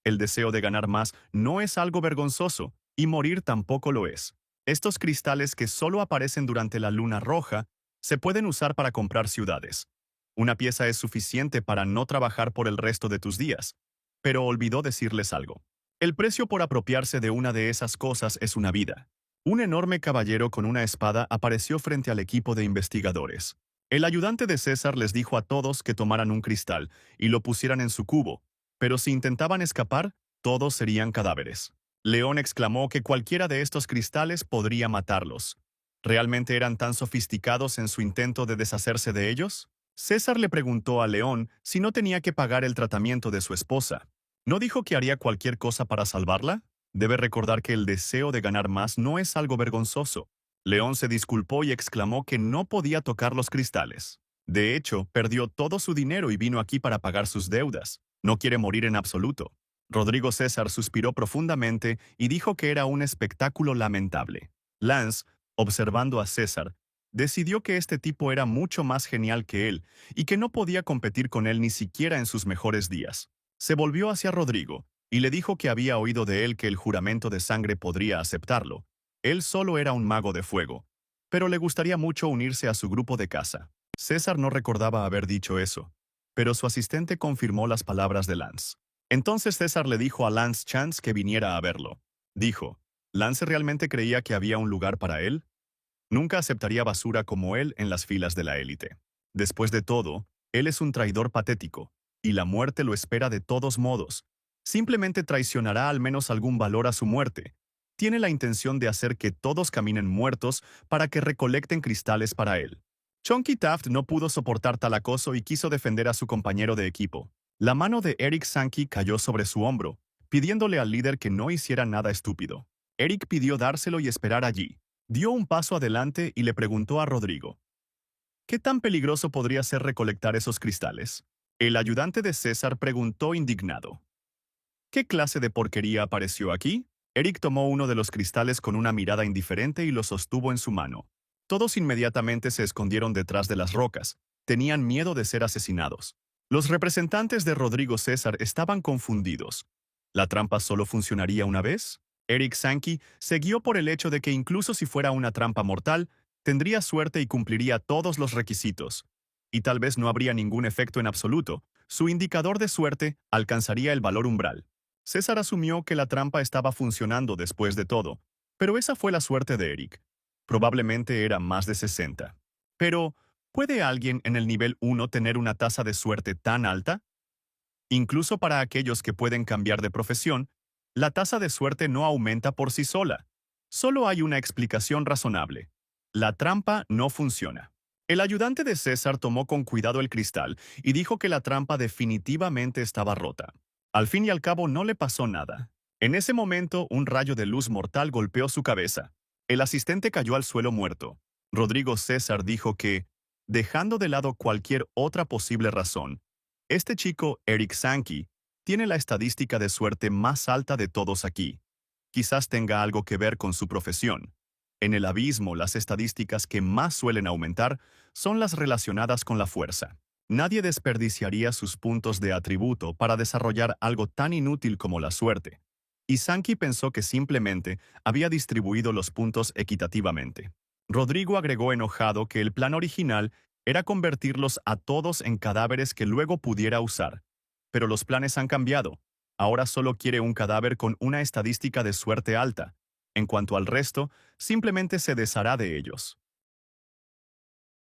El deseo de ganar más no es algo vergonzoso, y morir tampoco lo es. Estos cristales que solo aparecen durante la luna roja se pueden usar para comprar ciudades. Una pieza es suficiente para no trabajar por el resto de tus días. Pero olvidó decirles algo. El precio por apropiarse de una de esas cosas es una vida. Un enorme caballero con una espada apareció frente al equipo de investigadores. El ayudante de César les dijo a todos que tomaran un cristal y lo pusieran en su cubo, pero si intentaban escapar, todos serían cadáveres. León exclamó que cualquiera de estos cristales podría matarlos. ¿Realmente eran tan sofisticados en su intento de deshacerse de ellos? César le preguntó a León si no tenía que pagar el tratamiento de su esposa. ¿No dijo que haría cualquier cosa para salvarla? Debe recordar que el deseo de ganar más no es algo vergonzoso. León se disculpó y exclamó que no podía tocar los cristales. De hecho, perdió todo su dinero y vino aquí para pagar sus deudas. No quiere morir en absoluto. Rodrigo César suspiró profundamente y dijo que era un espectáculo lamentable. Lance, observando a César, decidió que este tipo era mucho más genial que él y que no podía competir con él ni siquiera en sus mejores días. Se volvió hacia Rodrigo y le dijo que había oído de él que el juramento de sangre podría aceptarlo, Él solo era un mago de fuego, pero le gustaría mucho unirse a su grupo de caza. César no recordaba haber dicho eso, pero su asistente confirmó las palabras de Lance. Entonces César le dijo a Lance Chance que viniera a verlo. Dijo, ¿Lance realmente creía que había un lugar para él? Nunca aceptaría basura como él en las filas de la élite. Después de todo, él es un traidor patético, y la muerte lo espera de todos modos. Simplemente traicionará al menos algún valor a su muerte. Tiene la intención de hacer que todos caminen muertos para que recolecten cristales para él. Chunky Taft no pudo soportar tal acoso y quiso defender a su compañero de equipo. La mano de Eric Sankey cayó sobre su hombro, pidiéndole al líder que no hiciera nada estúpido. Eric pidió dárselo y esperar allí. Dio un paso adelante y le preguntó a Rodrigo, ¿qué tan peligroso podría ser recolectar esos cristales? El ayudante de César preguntó indignado, ¿qué clase de porquería apareció aquí? Eric tomó uno de los cristales con una mirada indiferente y lo sostuvo en su mano. Todos inmediatamente se escondieron detrás de las rocas. Tenían miedo de ser asesinados. Los representantes de Rodrigo César estaban confundidos. ¿La trampa solo funcionaría una vez? Eric Sankey se guió por el hecho de que incluso si fuera una trampa mortal, tendría suerte y cumpliría todos los requisitos. Y tal vez no habría ningún efecto en absoluto. Su indicador de suerte alcanzaría el valor umbral. César asumió que la trampa estaba funcionando después de todo, pero esa fue la suerte de Eric. Probablemente era más de 60. Pero, ¿puede alguien en el nivel 1 tener una tasa de suerte tan alta? Incluso para aquellos que pueden cambiar de profesión, la tasa de suerte no aumenta por sí sola. Solo hay una explicación razonable. La trampa no funciona. El ayudante de César tomó con cuidado el cristal y dijo que la trampa definitivamente estaba rota. Al fin y al cabo no le pasó nada. En ese momento, un rayo de luz mortal golpeó su cabeza. El asistente cayó al suelo muerto. Rodrigo César dijo que, dejando de lado cualquier otra posible razón, este chico, Eric Sankey, tiene la estadística de suerte más alta de todos aquí. Quizás tenga algo que ver con su profesión. En el abismo, las estadísticas que más suelen aumentar son las relacionadas con la fuerza. Nadie desperdiciaría sus puntos de atributo para desarrollar algo tan inútil como la suerte. Y Sankey pensó que simplemente había distribuido los puntos equitativamente. Rodrigo agregó enojado que el plan original era convertirlos a todos en cadáveres que luego pudiera usar. Pero los planes han cambiado. Ahora solo quiere un cadáver con una estadística de suerte alta. En cuanto al resto, simplemente se deshará de ellos.